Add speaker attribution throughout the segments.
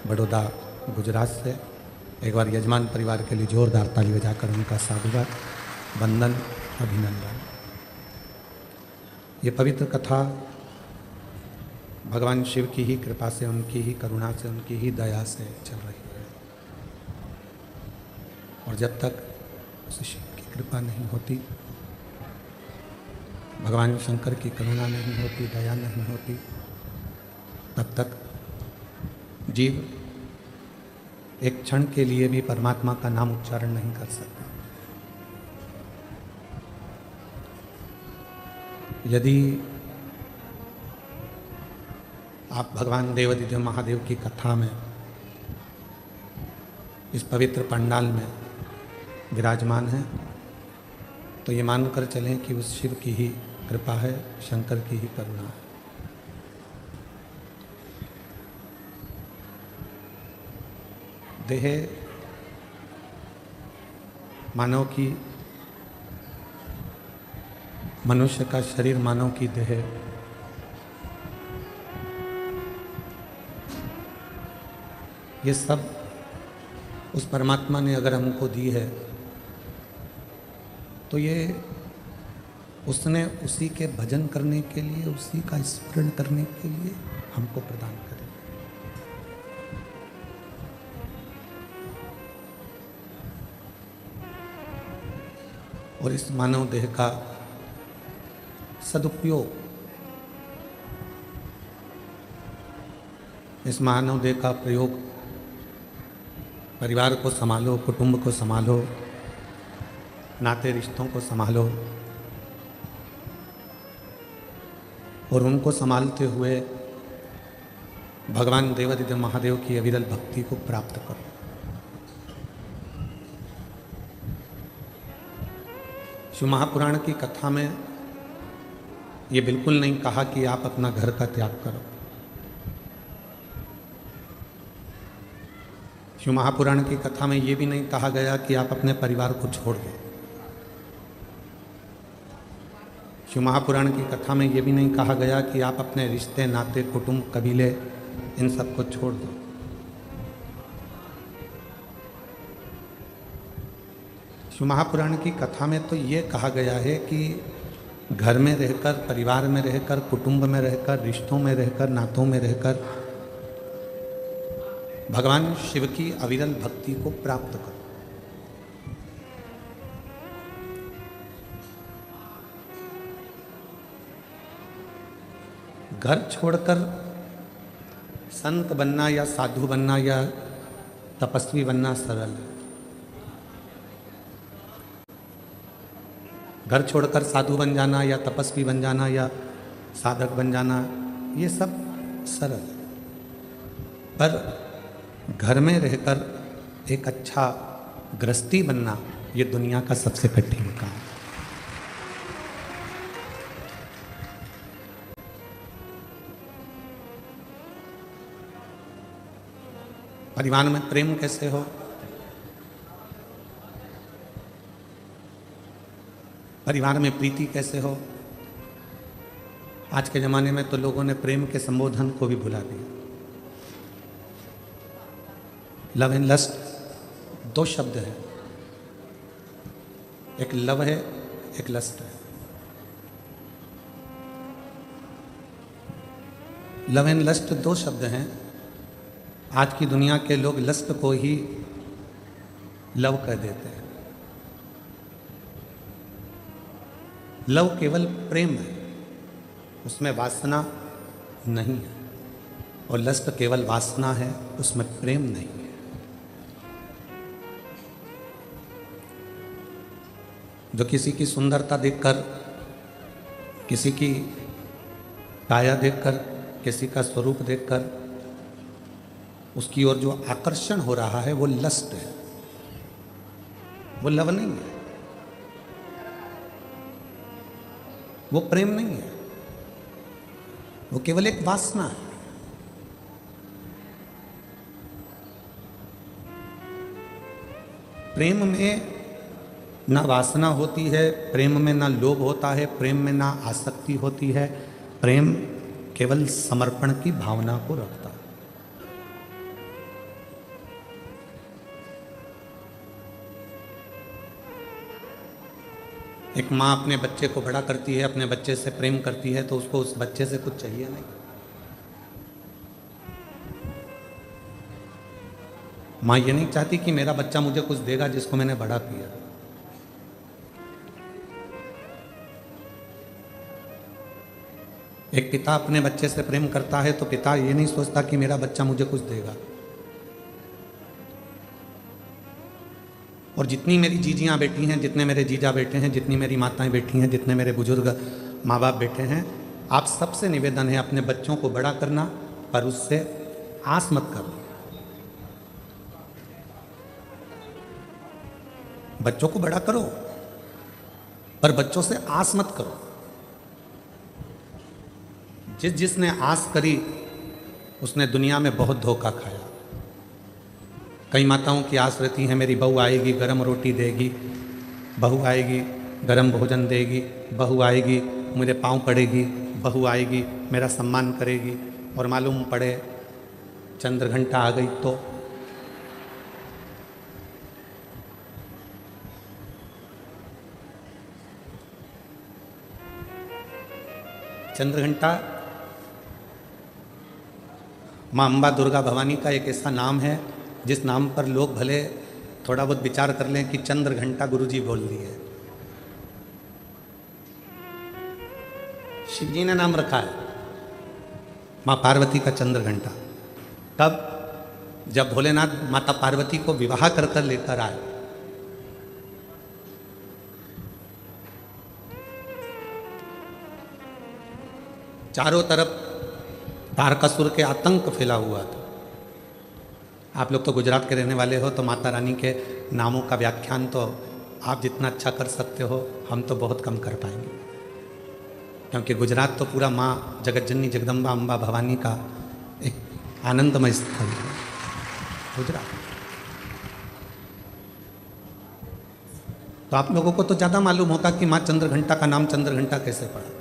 Speaker 1: बड़ौदा गुजरात से। एक बार यजमान परिवार के लिए जोरदार ताली बजाकर उनका साधुवाद, वंदन, अभिनंदन। ये पवित्र कथा भगवान शिव की ही कृपा से, उनकी ही करुणा से, उनकी ही दया से चल रही है। और जब तक उस शिव की कृपा नहीं होती, भगवान शंकर की करुणा नहीं होती, दया नहीं होती, तब तक जीव एक क्षण के लिए भी परमात्मा का नाम उच्चारण नहीं कर सकता। यदि आप भगवान देवादिदेव महादेव की कथा में, इस पवित्र पंडाल में विराजमान हैं, तो ये मानकर चलें कि उस शिव की ही कृपा है, शंकर की ही करुणा है। देह मानव की, मनुष्य का शरीर मानव की देह ये सब उस परमात्मा ने अगर हमको दी है तो ये उसने उसी के भजन करने के लिए, उसी का स्मरण करने के लिए हमको प्रदान करे। और इस मानव देह का सदुपयोग, इस मानव देह का प्रयोग परिवार को संभालो, कुटुंब को संभालो, नाते रिश्तों को संभालो, और उनको संभालते हुए भगवान देवादिदेव महादेव की अविरल भक्ति को प्राप्त करो। शिव महापुराण की कथा में ये बिल्कुल नहीं कहा कि आप अपना घर का त्याग करो। शिव महापुराण की कथा में ये भी नहीं कहा गया कि आप अपने परिवार को छोड़ दो। शिव महापुराण की कथा में ये भी नहीं कहा गया कि आप अपने रिश्ते, नाते, कुटुंब, कबीले, इन सब को छोड़ दो। शिव महापुराण की कथा में तो ये कहा गया है कि घर में रहकर, परिवार में रहकर, कुटुंब में रहकर, रिश्तों में रहकर, नातों में रहकर भगवान शिव की अविरल भक्ति को प्राप्त करो। घर छोड़कर संत बनना या साधु बनना या तपस्वी बनना सरल है। घर छोड़कर साधु बन जाना या तपस्वी बन जाना या साधक बन जाना, ये सब सरल है। पर घर में रहकर एक अच्छा गृहस्थी बनना, ये दुनिया का सबसे कठिन काम है। परिवार में प्रेम कैसे हो? परिवार में प्रीति कैसे हो? आज के ज़माने में तो लोगों ने प्रेम के संबोधन को भी भुला दिया। लव एंड लस्ट दो शब्द हैं, एक लव है, एक लस्ट है। लव एंड लस्ट दो शब्द हैं। आज की दुनिया के लोग लस्ट को ही लव कह देते हैं। लव केवल प्रेम है, उसमें वासना नहीं है, और लस्ट केवल वासना है, उसमें प्रेम नहीं है। जो किसी की सुंदरता देखकर, किसी की काया देखकर, किसी का स्वरूप देखकर उसकी ओर जो आकर्षण हो रहा है, वो लस्ट है, वो लव नहीं है, वो प्रेम नहीं है, वो केवल एक वासना है। प्रेम में ना वासना होती है, प्रेम में ना लोभ होता है, प्रेम में ना आसक्ति होती है। प्रेम केवल समर्पण की भावना को रखता है। एक माँ अपने बच्चे को बड़ा करती है, अपने बच्चे से प्रेम करती है, तो उसको उस बच्चे से कुछ चाहिए नहीं। माँ ये नहीं चाहती कि मेरा बच्चा मुझे कुछ देगा जिसको मैंने बड़ा किया। एक पिता अपने बच्चे से प्रेम करता है तो पिता ये नहीं सोचता कि मेरा बच्चा मुझे कुछ देगा। और जितनी मेरी जीजियाँ बेटी हैं, जितने मेरे जीजा बेटे हैं, जितनी मेरी माताएं बेटी हैं, जितने मेरे बुजुर्ग माँ बाप बेटे हैं, आप सबसे निवेदन है अपने बच्चों को बड़ा करना, पर उससे आस मत करो। बच्चों को बड़ा करो पर बच्चों से आस मत करो। जिसने आस करी उसने दुनिया में बहुत धोखा खाया। कई माताओं की आस रहती है मेरी बहू आएगी गरम रोटी देगी, बहू आएगी गरम भोजन देगी, बहू आएगी मुझे पाँव पड़ेगी, बहू आएगी मेरा सम्मान करेगी, और मालूम पड़े चंद्र घंटा आ गई तो चंद्र घंटा माँ अम्बा दुर्गा भवानी का एक ऐसा नाम है जिस नाम पर लोग भले थोड़ा बहुत विचार कर लें कि चंद्र घंटा गुरुजी बोल दिए। शिव जी ने नाम रखा है माँ पार्वती का चंद्र घंटा। तब जब भोलेनाथ माता पार्वती को विवाह कर कर लेकर आए, चारों तरफ तारकासुर के आतंक फैला हुआ था। आप लोग तो गुजरात के रहने वाले हो, तो माता रानी के नामों का व्याख्यान तो आप जितना अच्छा कर सकते हो हम तो बहुत कम कर पाएंगे, क्योंकि गुजरात तो पूरा माँ जगतजननी जगदम्बा अम्बा भवानी का एक आनंदमय स्थल है गुजरात। तो आप लोगों को तो ज़्यादा मालूम होगा कि माँ चंद्रघंटा का नाम चंद्रघंटा कैसे पड़ा।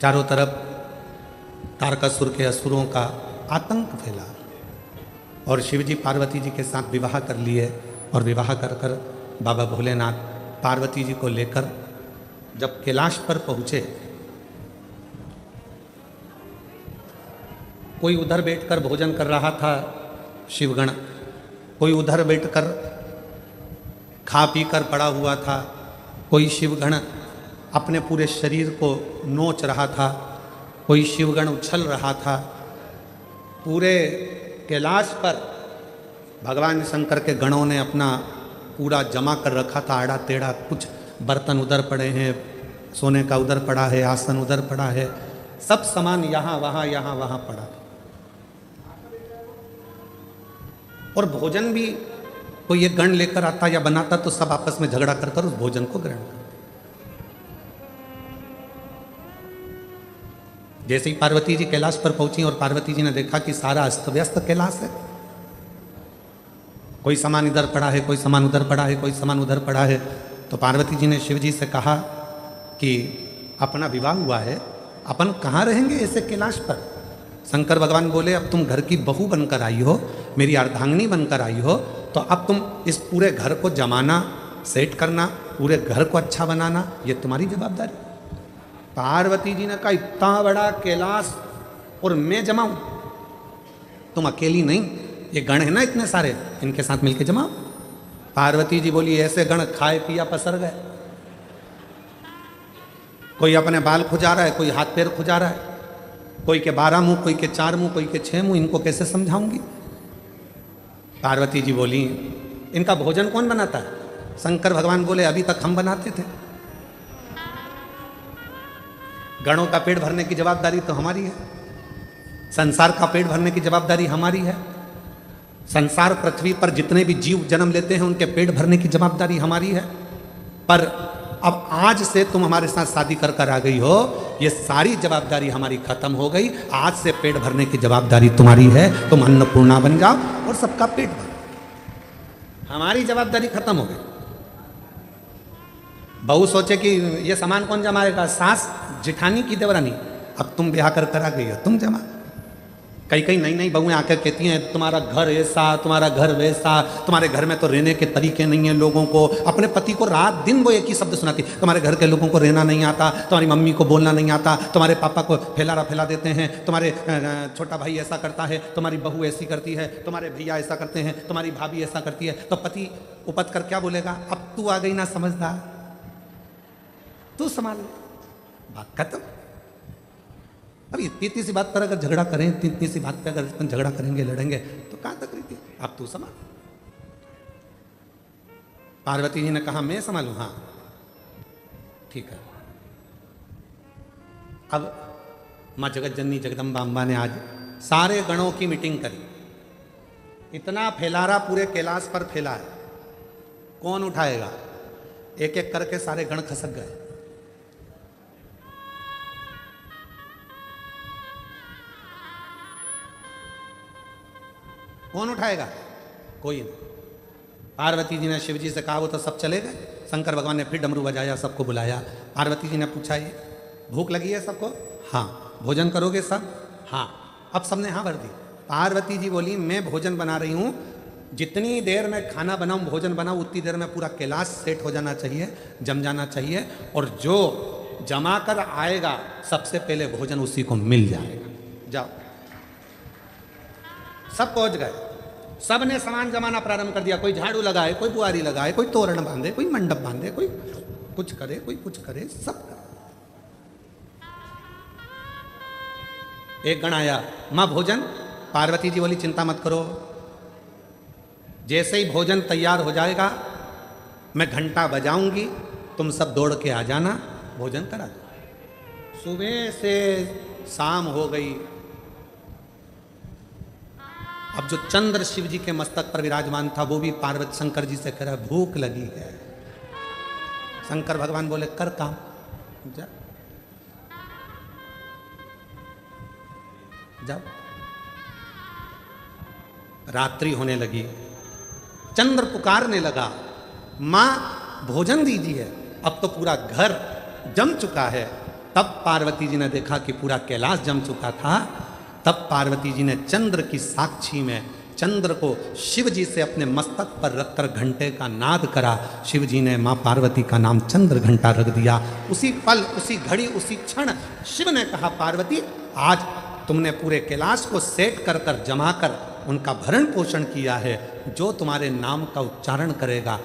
Speaker 1: चारों तरफ तारकासुर के असुरों का आतंक फैला और शिवजी पार्वती जी के साथ विवाह कर लिए, और विवाह कर कर बाबा भोलेनाथ पार्वती जी को लेकर जब कैलाश पर पहुँचे, कोई उधर बैठकर भोजन कर रहा था शिवगण, कोई उधर बैठकर खा पी कर पड़ा हुआ था, कोई शिवगण अपने पूरे शरीर को नोच रहा था, कोई शिवगण उछल रहा था। पूरे कैलाश पर भगवान शंकर के गणों ने अपना पूरा जमा कर रखा था, आड़ा टेढ़ा, कुछ बर्तन उधर पड़े हैं, सोने का उधर पड़ा है, आसन उधर पड़ा है, सब सामान यहाँ वहाँ पड़ा। और भोजन भी कोई एक गण लेकर आता या बनाता तो सब आपस में झगड़ा कर कर उस भोजन को ग्रहण करते। जैसे ही पार्वती जी कैलाश पर पहुंची और पार्वती जी ने देखा कि सारा अस्त व्यस्त कैलाश है, कोई सामान इधर पड़ा है, कोई सामान उधर पड़ा है, कोई सामान उधर पड़ा है, तो पार्वती जी ने शिव जी से कहा कि अपना विवाह हुआ है, अपन कहाँ रहेंगे ऐसे कैलाश पर। शंकर भगवान बोले अब तुम घर की बहू बनकर आई हो, मेरी अर्धांगिनी बनकर आई हो, तो अब तुम इस पूरे घर को जमाना, सेट करना, पूरे घर को अच्छा बनाना, ये तुम्हारी जवाबदारी। पार्वती जी ने कहा इतना बड़ा कैलाश और मैं जमाऊं? तुम अकेली नहीं, ये गण है ना इतने सारे, इनके साथ मिलके जमाओ। पार्वती जी बोली ऐसे गण खाए पिया पसर गए, कोई अपने बाल खुजा रहा है, कोई हाथ पैर खुजा रहा है, कोई के 12 मुंह, कोई के 4 मुंह, कोई के 6 मुंह, इनको कैसे समझाऊंगी। पार्वती जी बोली इनका भोजन कौन बनाता है? शंकर भगवान बोले अभी तक हम बनाते थे। गणों का पेट भरने की जवाबदारी तो हमारी है, संसार का पेट भरने की जवाबदारी हमारी है, संसार पृथ्वी पर जितने भी जीव जन्म लेते हैं उनके पेट भरने की जवाबदारी हमारी है। पर अब आज से तुम हमारे साथ शादी कर कर आ गई हो, ये सारी जवाबदारी हमारी खत्म हो गई, आज से पेट भरने की जवाबदारी तुम्हारी है, तुम अन्नपूर्णा बन जाओ और सबका पेट भरो। हमारी जवाबदारी खत्म हो गई। बहू सोचे कि ये सामान कौन जमाएगा, सास जेठानी की देवरानी, अब तुम ब्याह कर कर आ गई हो, तुम जमा। कई कई नई नई बहुएं आकर कहती हैं तुम्हारा घर ऐसा, तुम्हारा घर वैसा, तुम्हारे घर में तो रहने के तरीके नहीं है लोगों को। अपने पति को रात दिन वो एक ही शब्द सुनाती, तुम्हारे घर के लोगों को रहना नहीं आता, तुम्हारी मम्मी को बोलना नहीं आता, तुम्हारे पापा को फैलारा फैला देते हैं, तुम्हारे छोटा भाई ऐसा करता है, तुम्हारी बहू ऐसी करती है, तुम्हारे भैया ऐसा करते हैं, तुम्हारी भाभी ऐसा करती है। तो पति उपत कर क्या बोलेगा, अब तू आ गई ना समझदार, तू संभाल, बात खत्म। अब इतनी इतनी सी बात पर अगर झगड़ा करें, इतनी इतनी सी बात पर अगर झगड़ा करेंगे, लड़ेंगे, तो कहां तक रही? अब तू संभाल। पार्वती जी ने कहा मैं संभालूं? हाँ ठीक है। अब मां जगत जननी जगदम्बा अम्बा ने आज सारे गणों की मीटिंग करी। इतना फैलारा पूरे कैलाश पर फैला है, कौन उठाएगा? एक एक करके सारे गण खसक गए। कौन उठाएगा? कोई नहीं। पार्वती जी ने शिव जी से कहा, वो तो सब चले गए। शंकर भगवान ने फिर डमरू बजाया, सबको बुलाया। पार्वती जी ने पूछा, ये भूख लगी है सबको? हाँ। भोजन करोगे सब? हाँ। अब सबने हाँ भर दी। पार्वती जी बोली, मैं भोजन बना रही हूँ, जितनी देर में खाना बनाऊँ, भोजन बनाऊँ, उतनी देर में पूरा कैलाश सेट हो जाना चाहिए, जम जाना चाहिए, और जो जमा कर आएगा सबसे पहले भोजन उसी को मिल जाएगा। जाओ। सब पहुंच गए, सब ने सामान जमाना प्रारंभ कर दिया। कोई झाड़ू लगाए, कोई बुआरी लगाए, कोई तोरण बांधे, कोई मंडप बांधे, कोई कुछ करे, कोई कुछ करे, सब करे। एक गण आया, मां भोजन। पार्वती जी बोली, चिंता मत करो, जैसे ही भोजन तैयार हो जाएगा मैं घंटा बजाऊंगी, तुम सब दौड़ के आ जाना, भोजन करा दो। सुबह से शाम हो गई। अब जो चंद्र शिव जी के मस्तक पर विराजमान था, वो भी पार्वती शंकर जी से कह रहा, भूख लगी है। शंकर भगवान बोले, कर काम, जा जाओ। रात्रि होने लगी, चंद्र पुकारने लगा, मां भोजन दीजिए। अब तो पूरा घर जम चुका है। तब पार्वती जी ने देखा कि पूरा कैलाश जम चुका था। तब पार्वती जी ने चंद्र की साक्षी में चंद्र को शिव जी से अपने मस्तक पर रखकर घंटे का नाद करा। शिव जी ने मां पार्वती का नाम चंद्र घंटा रख दिया। उसी पल, उसी घड़ी, उसी क्षण शिव ने कहा, पार्वती आज तुमने पूरे कैलाश को सेट कर कर जमा कर उनका भरण पोषण किया है। जो तुम्हारे नाम का उच्चारण करेगा,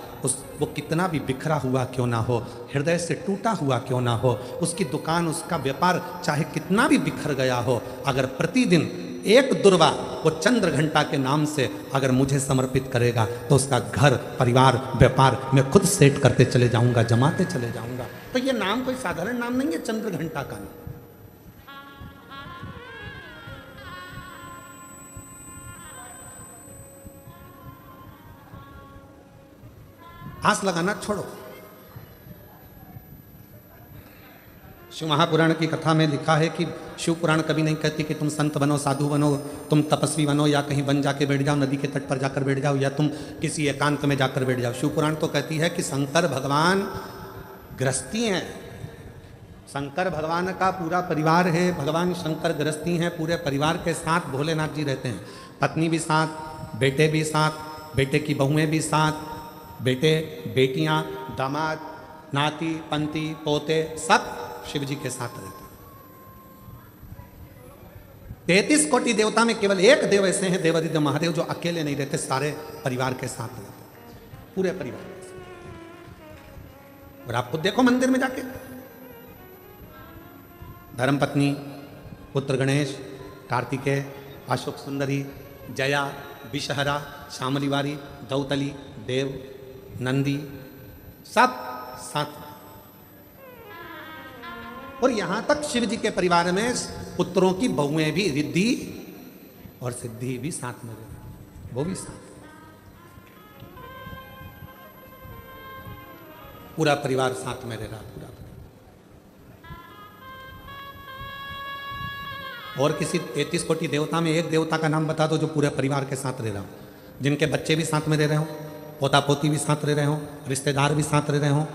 Speaker 1: वो कितना भी बिखरा हुआ क्यों ना हो, हृदय से टूटा हुआ क्यों ना हो, उसकी दुकान, उसका व्यापार चाहे कितना भी बिखर गया हो, अगर प्रतिदिन एक दुर्वा वो चंद्र घंटा के नाम से अगर मुझे समर्पित करेगा, तो उसका घर, परिवार, व्यापार मैं खुद सेट करते चले जाऊंगा, जमाते चले जाऊंगा। तो ये नाम कोई साधारण नाम नहीं है, चंद्र घंटा का नाम। आस लगाना छोड़ो। शिव महापुराण की कथा में लिखा है कि शिव पुराण कभी नहीं कहती कि तुम संत बनो, साधु बनो, तुम तपस्वी बनो, या कहीं वन जाके बैठ जाओ, नदी के तट पर जाकर बैठ जाओ, या तुम किसी एकांत में जाकर बैठ जाओ। शिव पुराण तो कहती है कि शंकर भगवान गृहस्थी हैं। शंकर भगवान का पूरा परिवार है, भगवान शंकर गृहस्थी हैं, पूरे परिवार के साथ भोलेनाथ जी रहते हैं। पत्नी भी साथ, बेटे भी साथ, बेटे की बहुएं भी साथ, बेटे, बेटियां, दामाद, नाती, पंती, पोते, सब शिव जी के साथ रहते हैं। 33 कोटि देवता में केवल एक देव ऐसे हैं, देवादिदेव महादेव, जो अकेले नहीं रहते, सारे परिवार के साथ रहते हैं, पूरे परिवार के साथ। और आप खुद देखो मंदिर में जाके, धर्मपत्नी, पुत्र गणेश, कार्तिकेय, अशोक सुंदरी, जया, विषहरा, शामलीवारी, दौतली, देव, नंदी, सब साथ। और यहां तक शिव जी के परिवार में पुत्रों की बहुएं भी, रिद्धि और सिद्धि भी साथ में रहे, वो भी साथ। पूरा परिवार साथ में रह रहा, पूरा। और किसी 33 कोटि देवता में एक देवता का नाम बता दो जो पूरे परिवार के साथ रह रहा हो, जिनके बच्चे भी साथ में रह रहे हो, पोता पोती भी साथ रह रहे हो, रिश्तेदार भी साथ रह रहे हो।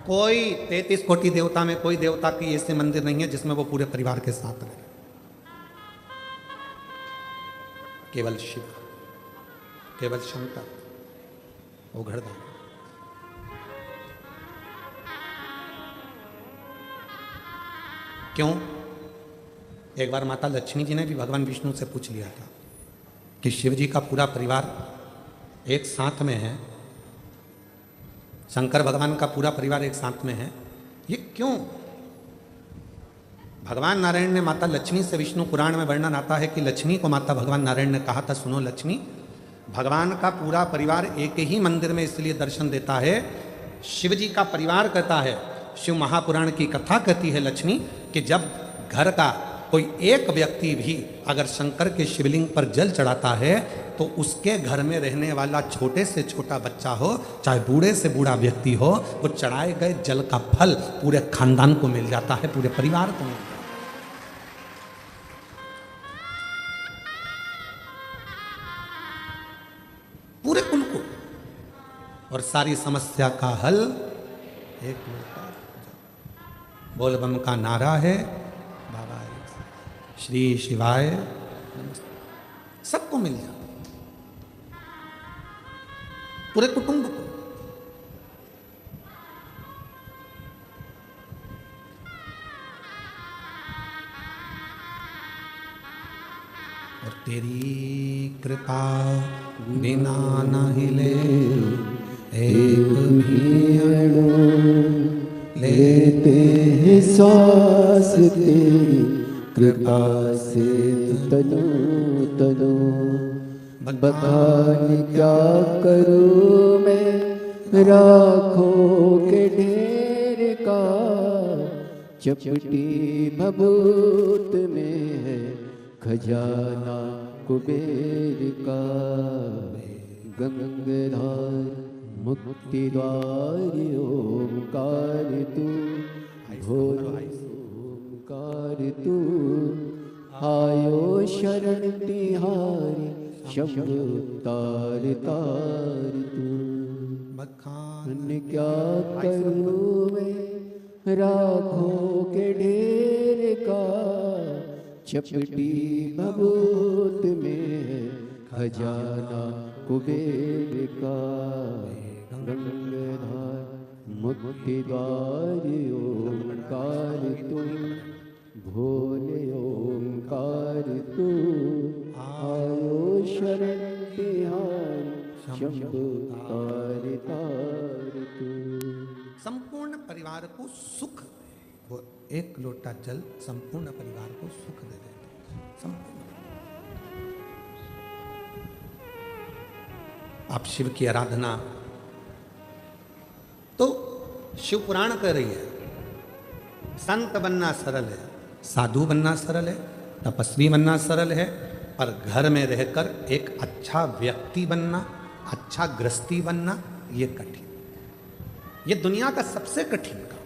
Speaker 1: कोई 33 कोटि देवता में कोई देवता की ऐसे मंदिर नहीं है जिसमें वो पूरे परिवार के साथ रहे। केवल शिव, केवल शंकर, वो घड़दान। क्यों? एक बार माता लक्ष्मी जी ने भी भगवान विष्णु से पूछ लिया था कि शिव जी का पूरा परिवार एक साथ में है, शंकर भगवान का पूरा परिवार एक साथ में है, ये क्यों? भगवान नारायण ने माता लक्ष्मी से, विष्णु पुराण में वर्णन आता है कि लक्ष्मी को माता भगवान नारायण ने कहा था, सुनो लक्ष्मी, भगवान का पूरा परिवार एक ही मंदिर में इसलिए दर्शन देता है, शिव जी का परिवार कहता है, शिव महापुराण की कथा कहती है लक्ष्मी कि जब घर का कोई एक व्यक्ति भी अगर शंकर के शिवलिंग पर जल चढ़ाता है तो उसके घर में रहने वाला छोटे से छोटा बच्चा हो, चाहे बूढ़े से बूढ़ा व्यक्ति हो, वो चढ़ाए गए जल का फल पूरे खानदान को मिल जाता है, पूरे परिवार को मिल जाता है। पूरे कुल को। और सारी समस्या का हल एक लोटा बोल बम का नारा है, बाबा श्री शिवाय नमस्ते, सबको मिल जाता, पूरे कुटुंब को। और तेरी कृपा बिना न हिले एक भी अणु,
Speaker 2: लेते हैं सांस तेरी कृपा से तनु तनु। बखान क्या करूँ मैं राखों के ढेर का, चपटी भभूत में है खजाना कुबेर का। गंगाधार मुक्ति द्वार ओंकार तू, भोले ओंकार तू, आयो शरण तिहारी शंभु तार तार तू। बखान क्या करूँ मैं राखों के ढेर का, चपटी भभूत में है खजाना कुबेर का। गंगाधार मुक्ति द्वार ओंकार तू, भोले ओंकार तू, आयो शरण तिहारी शंभु तार तार तू।
Speaker 1: संपूर्ण परिवार को सुख, वो एक लोटा जल संपूर्ण परिवार को सुख दे देता। संपूर्ण आप शिव की आराधना तो शिव पुराण कह रही है, संत बनना सरल है, साधु बनना सरल है, तपस्वी बनना सरल है, पर घर में रहकर एक अच्छा व्यक्ति बनना, अच्छा गृहस्थी बनना, ये कठिन, ये दुनिया का सबसे कठिन काम।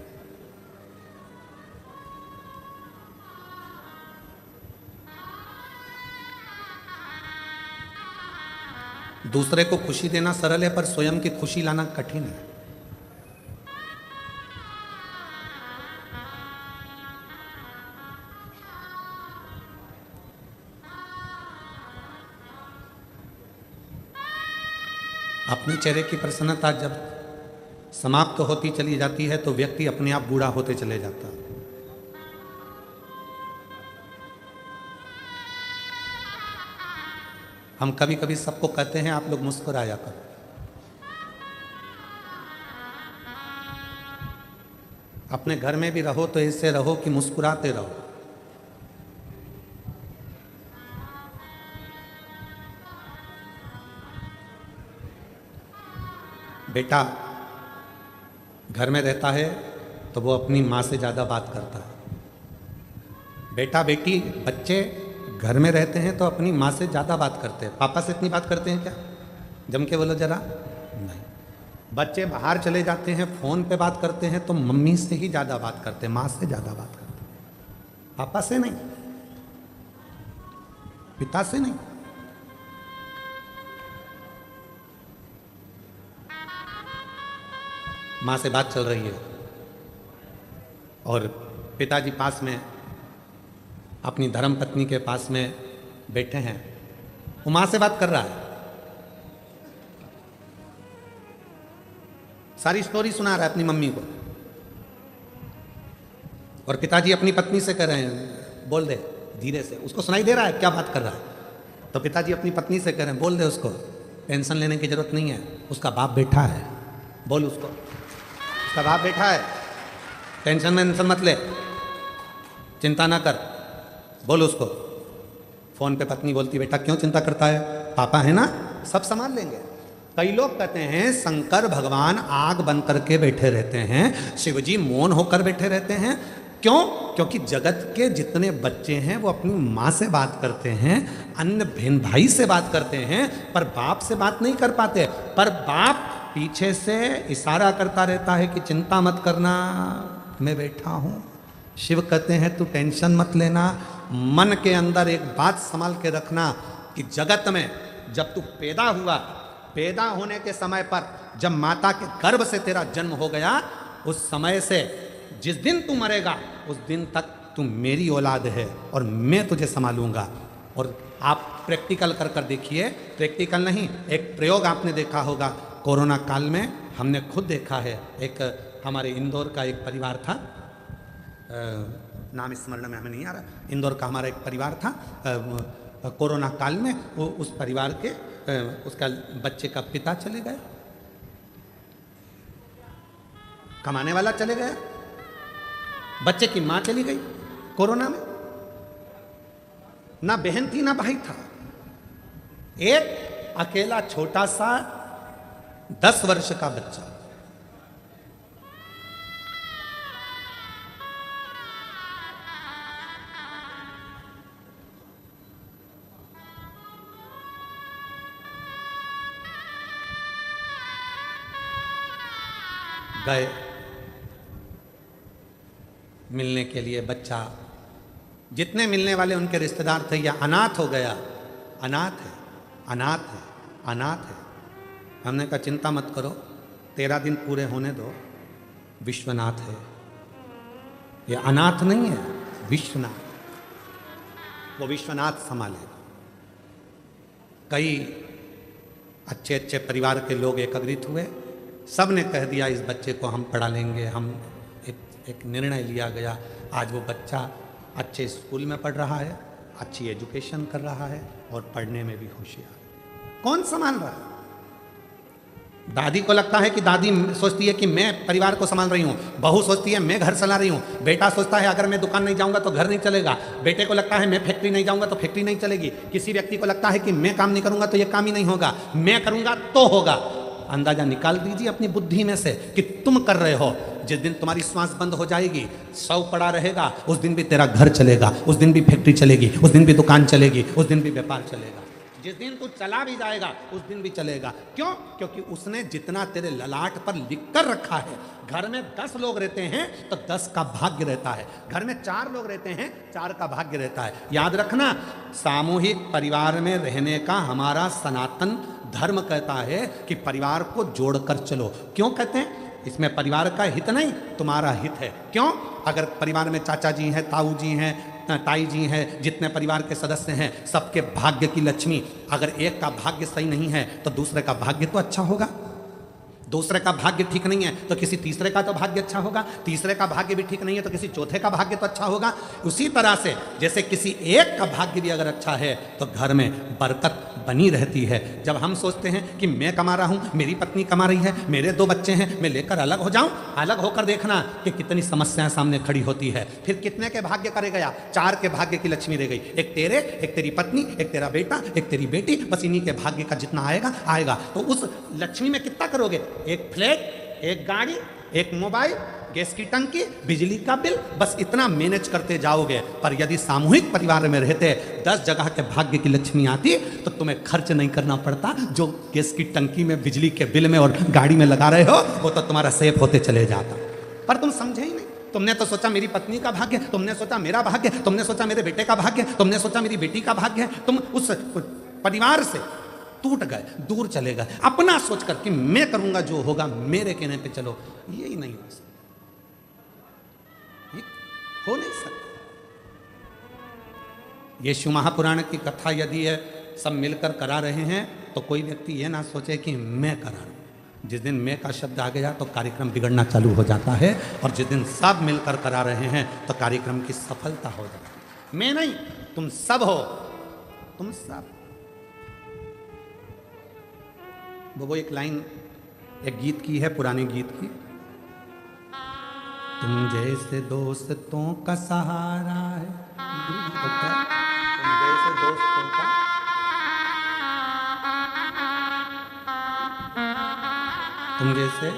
Speaker 1: दूसरे को खुशी देना सरल है, पर स्वयं की खुशी लाना कठिन है। अपने चेहरे की प्रसन्नता जब समाप्त होती चली जाती है तो व्यक्ति अपने आप बूढ़ा होते चले जाता है। हम कभी कभी सबको कहते हैं आप लोग मुस्कुराया करो, अपने घर में भी रहो तो ऐसे रहो कि मुस्कुराते रहो। बेटा घर में रहता है तो वो अपनी माँ से ज़्यादा बात करता है। बेटा बेटी बच्चे घर में रहते हैं तो अपनी माँ से ज़्यादा बात करते हैं। पापा से इतनी बात करते हैं क्या? जम के बोलो जरा। नहीं। बच्चे बाहर चले जाते हैं, फ़ोन पे बात करते हैं तो मम्मी से ही ज़्यादा बात करते हैं, माँ से ज़्यादा बात करते हैं, पापा से नहीं, पिता से नहीं। माँ से बात चल रही है और पिताजी पास में अपनी धर्म पत्नी के पास में बैठे हैं वो मां से बात कर रहा है, सारी स्टोरी सुना रहा है अपनी मम्मी को, और पिताजी अपनी पत्नी से कह रहे हैं बोल दे धीरे से, उसको सुनाई दे रहा है क्या बात कर रहा है। तो पिताजी अपनी पत्नी से कह रहे हैं बोल दे उसको, टेंशन लेने की जरूरत नहीं है, उसका बाप बैठा है, बोल उसको, उसका बाप बैठा है, टेंशन मत ले, चिंता ना कर, बोल उसको। फोन पे पत्नी बोलती बेटा क्यों चिंता करता है, पापा है ना, सब संभाल लेंगे। कई लोग कहते हैं शंकर भगवान आग बंद करके बैठे रहते हैं, शिवजी मौन होकर बैठे रहते हैं, क्यों? क्योंकि जगत के जितने बच्चे हैं वो अपनी माँ से बात करते हैं, अन्य बहन भाई से बात करते हैं, पर बाप से बात नहीं कर पाते। पर बाप पीछे से इशारा करता रहता है कि चिंता मत करना, मैं बैठा हूँ। शिव कहते हैं तू टेंशन मत लेना, मन के अंदर एक बात संभाल के रखना कि जगत में जब तू पैदा हुआ, पैदा होने के समय पर जब माता के गर्भ से तेरा जन्म हो गया, उस समय से जिस दिन तू मरेगा उस दिन तक तू मेरी औलाद है और मैं तुझे संभालूंगा। और आप प्रैक्टिकल कर कर देखिए, प्रैक्टिकल नहीं, एक प्रयोग आपने देखा होगा कोरोना काल में, हमने खुद देखा है। एक हमारे इंदौर का एक परिवार था, नाम स्मरण में हमें नहीं आ रहा, इंदौर का हमारा एक परिवार था, कोरोना काल में वो उस परिवार के उसका बच्चे का पिता चले गए, कमाने वाला चले गए, बच्चे की मां चली गई कोरोना में, ना बहन थी ना भाई था, एक अकेला छोटा सा 10 वर्ष का बच्चा। गए मिलने के लिए, बच्चा जितने मिलने वाले उनके रिश्तेदार थे, या अनाथ हो गया, अनाथ है, अनाथ है, अनाथ है। हमने कहा चिंता मत करो, 13 दिन पूरे होने दो, विश्वनाथ है, ये अनाथ नहीं है, विश्वनाथ, वो विश्वनाथ संभालेगा। कई अच्छे अच्छे परिवार के लोग एकत्रित हुए, सब ने कह दिया इस बच्चे को हम पढ़ा लेंगे, हम एक निर्णय लिया गया। आज वो बच्चा अच्छे स्कूल में पढ़ रहा है, अच्छी एजुकेशन कर रहा है और पढ़ने में भी होशियार है। कौन संभाल रहा है? दादी को लगता है कि दादी सोचती है कि मैं परिवार को संभाल रही हूँ, बहू सोचती है मैं घर चला रही हूँ, बेटा सोचता है अगर मैं दुकान नहीं जाऊँगा तो घर नहीं चलेगा, बेटे को लगता है मैं फैक्ट्री नहीं जाऊँगा तो फैक्ट्री नहीं चलेगी, किसी व्यक्ति को लगता है कि मैं काम नहीं करूँगा तो ये काम ही नहीं होगा, मैं करूँगा तो होगा। अंदाजा निकाल दीजिए अपनी बुद्धि में से कि तुम कर रहे हो। जिस दिन तुम्हारी श्वास बंद हो जाएगी, शव पड़ा रहेगा, उस दिन भी तेरा घर चलेगा, उस दिन भी फैक्ट्री चलेगी, उस दिन भी दुकान चलेगी, उस दिन भी व्यापार चलेगा। जिस दिन तू चला भी जाएगा उस दिन भी चलेगा। क्यों? क्योंकि उसने जितना तेरे ललाट पर लिख कर रखा है। घर में 10 लोग रहते हैं तो 10 का भाग्य रहता है, घर में 4 लोग रहते हैं 4 का भाग्य रहता है। याद रखना, सामूहिक परिवार में रहने का हमारा सनातन धर्म कहता है कि परिवार को जोड़कर चलो। क्यों कहते हैं? इसमें परिवार का हित नहीं, तुम्हारा हित है। क्यों? अगर परिवार में चाचा जी हैं, ताऊ जी हैं, ताई जी हैं, जितने परिवार के सदस्य हैं, सबके भाग्य की लक्ष्मी, अगर एक का भाग्य सही नहीं है तो दूसरे का भाग्य तो अच्छा होगा, दूसरे का भाग्य ठीक नहीं है तो किसी तीसरे का तो भाग्य अच्छा होगा, तीसरे का भाग्य भी ठीक नहीं है तो किसी चौथे का भाग्य तो अच्छा होगा। उसी तरह से जैसे किसी एक का भाग्य भी अगर अच्छा है तो घर में बरकत बनी रहती है। जब हम सोचते हैं कि मैं कमा रहा हूँ, मेरी पत्नी कमा रही है, मेरे 2 बच्चे हैं, मैं लेकर अलग हो जाऊं, अलग होकर देखना कि कितनी समस्याएं सामने खड़ी होती है। फिर कितने के भाग्य करे गया? 4 के भाग्य की लक्ष्मी रह गई, एक तेरे, एक तेरी पत्नी, एक तेरा बेटा, एक तेरी बेटी, बस इन्हीं के भाग्य का जितना आएगा आएगा। तो उस लक्ष्मी में कितना करोगे? एक फ्लैट, एक गाड़ी, एक मोबाइल, गैस की टंकी, बिजली का बिल, बस इतना मैनेज करते जाओगे। पर यदि सामूहिक परिवार में रहते 10 जगह के भाग्य की लक्ष्मी आती तो तुम्हें खर्च नहीं करना पड़ता। जो गैस की टंकी में, बिजली के बिल में और गाड़ी में लगा रहे हो वो तो तुम्हारा सेफ होते चले जाता। पर तुम समझे ही नहीं। तुमने तो सोचा मेरी पत्नी का भाग्य, तुमने सोचा मेरा भाग्य, तुमने सोचा मेरे बेटे का भाग्य, तुमने सोचा मेरी बेटी का भाग्य। तुम उस परिवार से टूट गए, दूर चले गए, अपना सोचकर कि मैं करूंगा जो होगा, मेरे कहने पे चलो। यही नहीं हो सकता, ये हो नहीं सकता। यीशु महापुराण की कथा यदि है सब मिलकर करा रहे हैं तो कोई व्यक्ति ये ना सोचे कि मैं करा रहा हूँ। जिस दिन मैं का शब्द आ गया तो कार्यक्रम बिगड़ना चालू हो जाता है, और जिस दिन सब मिलकर करा रहे हैं तो कार्यक्रम की सफलता हो जाती है। मैं नहीं, तुम सब हो, तुम सब। वो एक लाइन एक गीत की है, पुराने गीत की, तुम जैसे दोस्तों का सहारा है, तुम जैसे दोस्तों का, तुम जैसे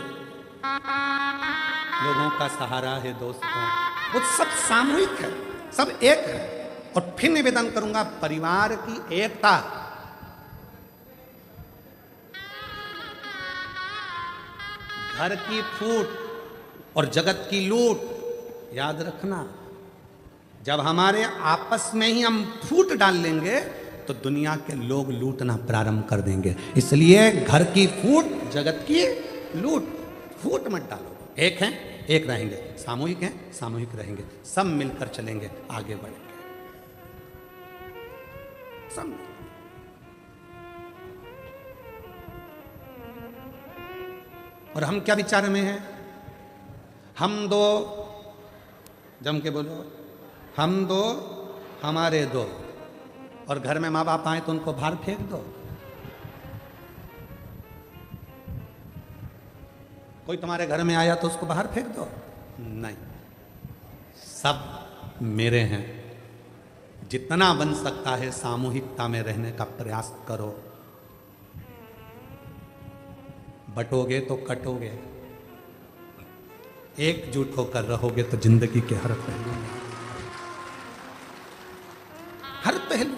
Speaker 1: लोगों का सहारा है दोस्तों। वो सब सामूहिक है, सब एक है। और फिर निवेदन करूंगा, परिवार की एकता, घर की फूट और जगत की लूट। याद रखना, जब हमारे आपस में ही हम फूट डाल लेंगे तो दुनिया के लोग लूटना प्रारंभ कर देंगे। इसलिए घर की फूट, जगत की लूट, फूट मत डालो। एक हैं, एक रहेंगे, सामूहिक हैं, सामूहिक रहेंगे, सब मिलकर चलेंगे, आगे बढ़ेंगे सब। और हम क्या विचार में हैं? हम दो, जम के बोलो, हम दो हमारे दो। और घर में माँ बाप आए तो उनको बाहर फेंक दो। कोई तुम्हारे घर में आया तो उसको बाहर फेंक दो? नहीं, सब मेरे हैं। जितना बन सकता है सामूहिकता में रहने का प्रयास करो। बटोगे तो कटोगे, एकजुट होकर रहोगे तो जिंदगी के हर पहलू में, हर पहलू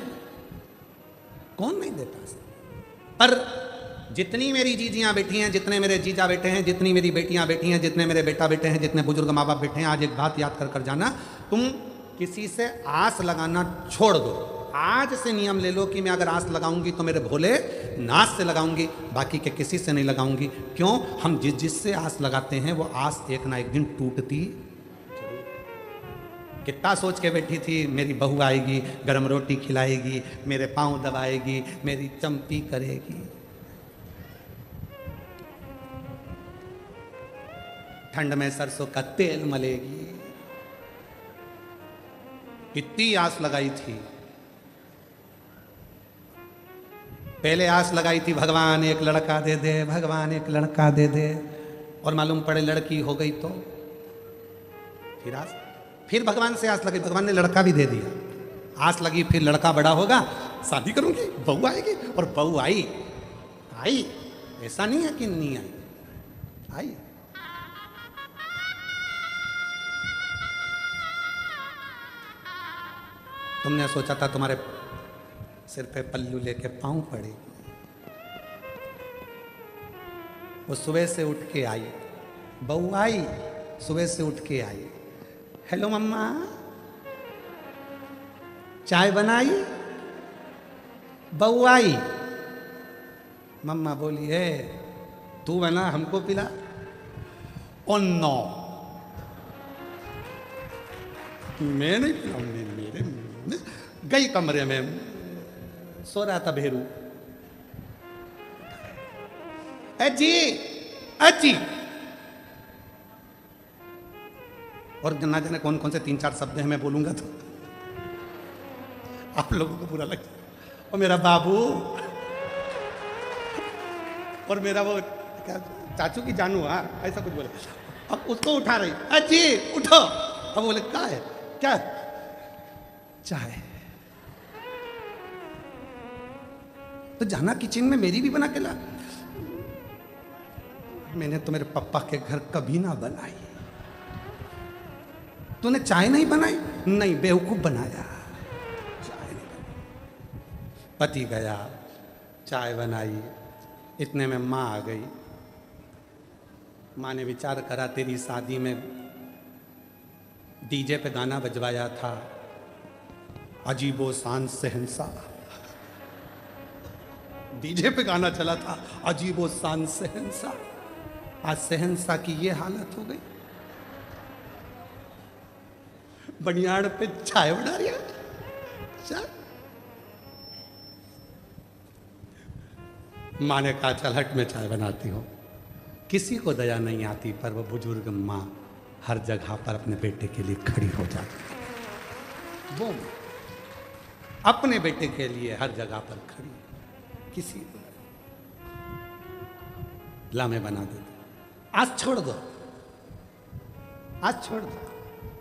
Speaker 1: कौन नहीं देता। पर जितनी मेरी जीजियां बैठी हैं, जितने मेरे जीजा बैठे हैं, जितनी मेरी बेटियां बैठी हैं, जितने मेरे बेटा बैठे हैं, जितने बुजुर्ग माँ बाप बैठे हैं, आज एक बात याद कर जाना, तुम किसी से आस लगाना छोड़ दो। आज से नियम ले लो कि मैं अगर आस लगाऊंगी तो मेरे भोले नाथ से लगाऊंगी, बाकी के किसी से नहीं लगाऊंगी। क्यों? हम जिससे आस लगाते हैं वो आस एक ना एक दिन टूटती। कितना सोच के बैठी थी, मेरी बहू आएगी, गरम रोटी खिलाएगी, मेरे पांव दबाएगी, मेरी चंपी करेगी, ठंड में सरसों का तेल मलेगी। कितनी आस लगाई थी। पहले आस लगाई थी भगवान एक लड़का दे दे, भगवान एक लड़का दे दे, और मालूम पड़े लड़की हो गई तो फिर भगवान से आस लगी, भगवान ने लड़का भी दे दिया। आस लगी फिर लड़का बड़ा होगा, शादी करूंगी, बहू आएगी, और बहू आई। आई, ऐसा नहीं है कि नहीं आई, आई। तुमने सोचा था तुम्हारे सिर पे पल्लू लेके पांव पड़ेगी। वो सुबह से उठ के आई, बहू आई, सुबह से उठ के आई। हेलो मम्मा, चाय बनाई? बहू आई, मम्मा बोली है तू बना हमको पिला। ओ नो, मैं नहीं पिलाऊंगी, मेरे गई कमरे में, सो रहा था भेरू। अजी अजी, और ना जाने कौन कौन से 3-4 शब्द हैं, मैं बोलूंगा तो आप लोगों को बुरा लग जाए। और मेरा बाबू, और मेरा वो क्या चाचू की जानू, हाँ ऐसा कुछ बोले। अब उसको उठा रही, अजी उठो। अब बोले क्या है, क्या चाय? तो जाना किचन में, मेरी भी बना के ला। मैंने तो मेरे पापा के घर कभी ना बनाई। तूने चाय नहीं बनाई? नहीं, बेवकूफ बनाया, चाय नहीं बनाई। पति गया, चाय बनाई, इतने में माँ आ गई। माँ ने विचार करा, तेरी शादी में डीजे पे गाना बजवाया था, अजीबो शान शहंशाह, डीजे पे गाना चला था, अजीबो शान शहंशाह। आज शहंशाह की ये हालत हो गई, बनियाड़ पे चाय बना रही है। माँ ने कहा चल हट में चाय बनाती हो। किसी को दया नहीं आती, पर वो बुजुर्ग माँ हर जगह पर अपने बेटे के लिए खड़ी हो जाती। वो अपने बेटे के लिए हर जगह पर खड़ी, किसी को लामे बना देते। आज छोड़ दो, आज छोड़ दो।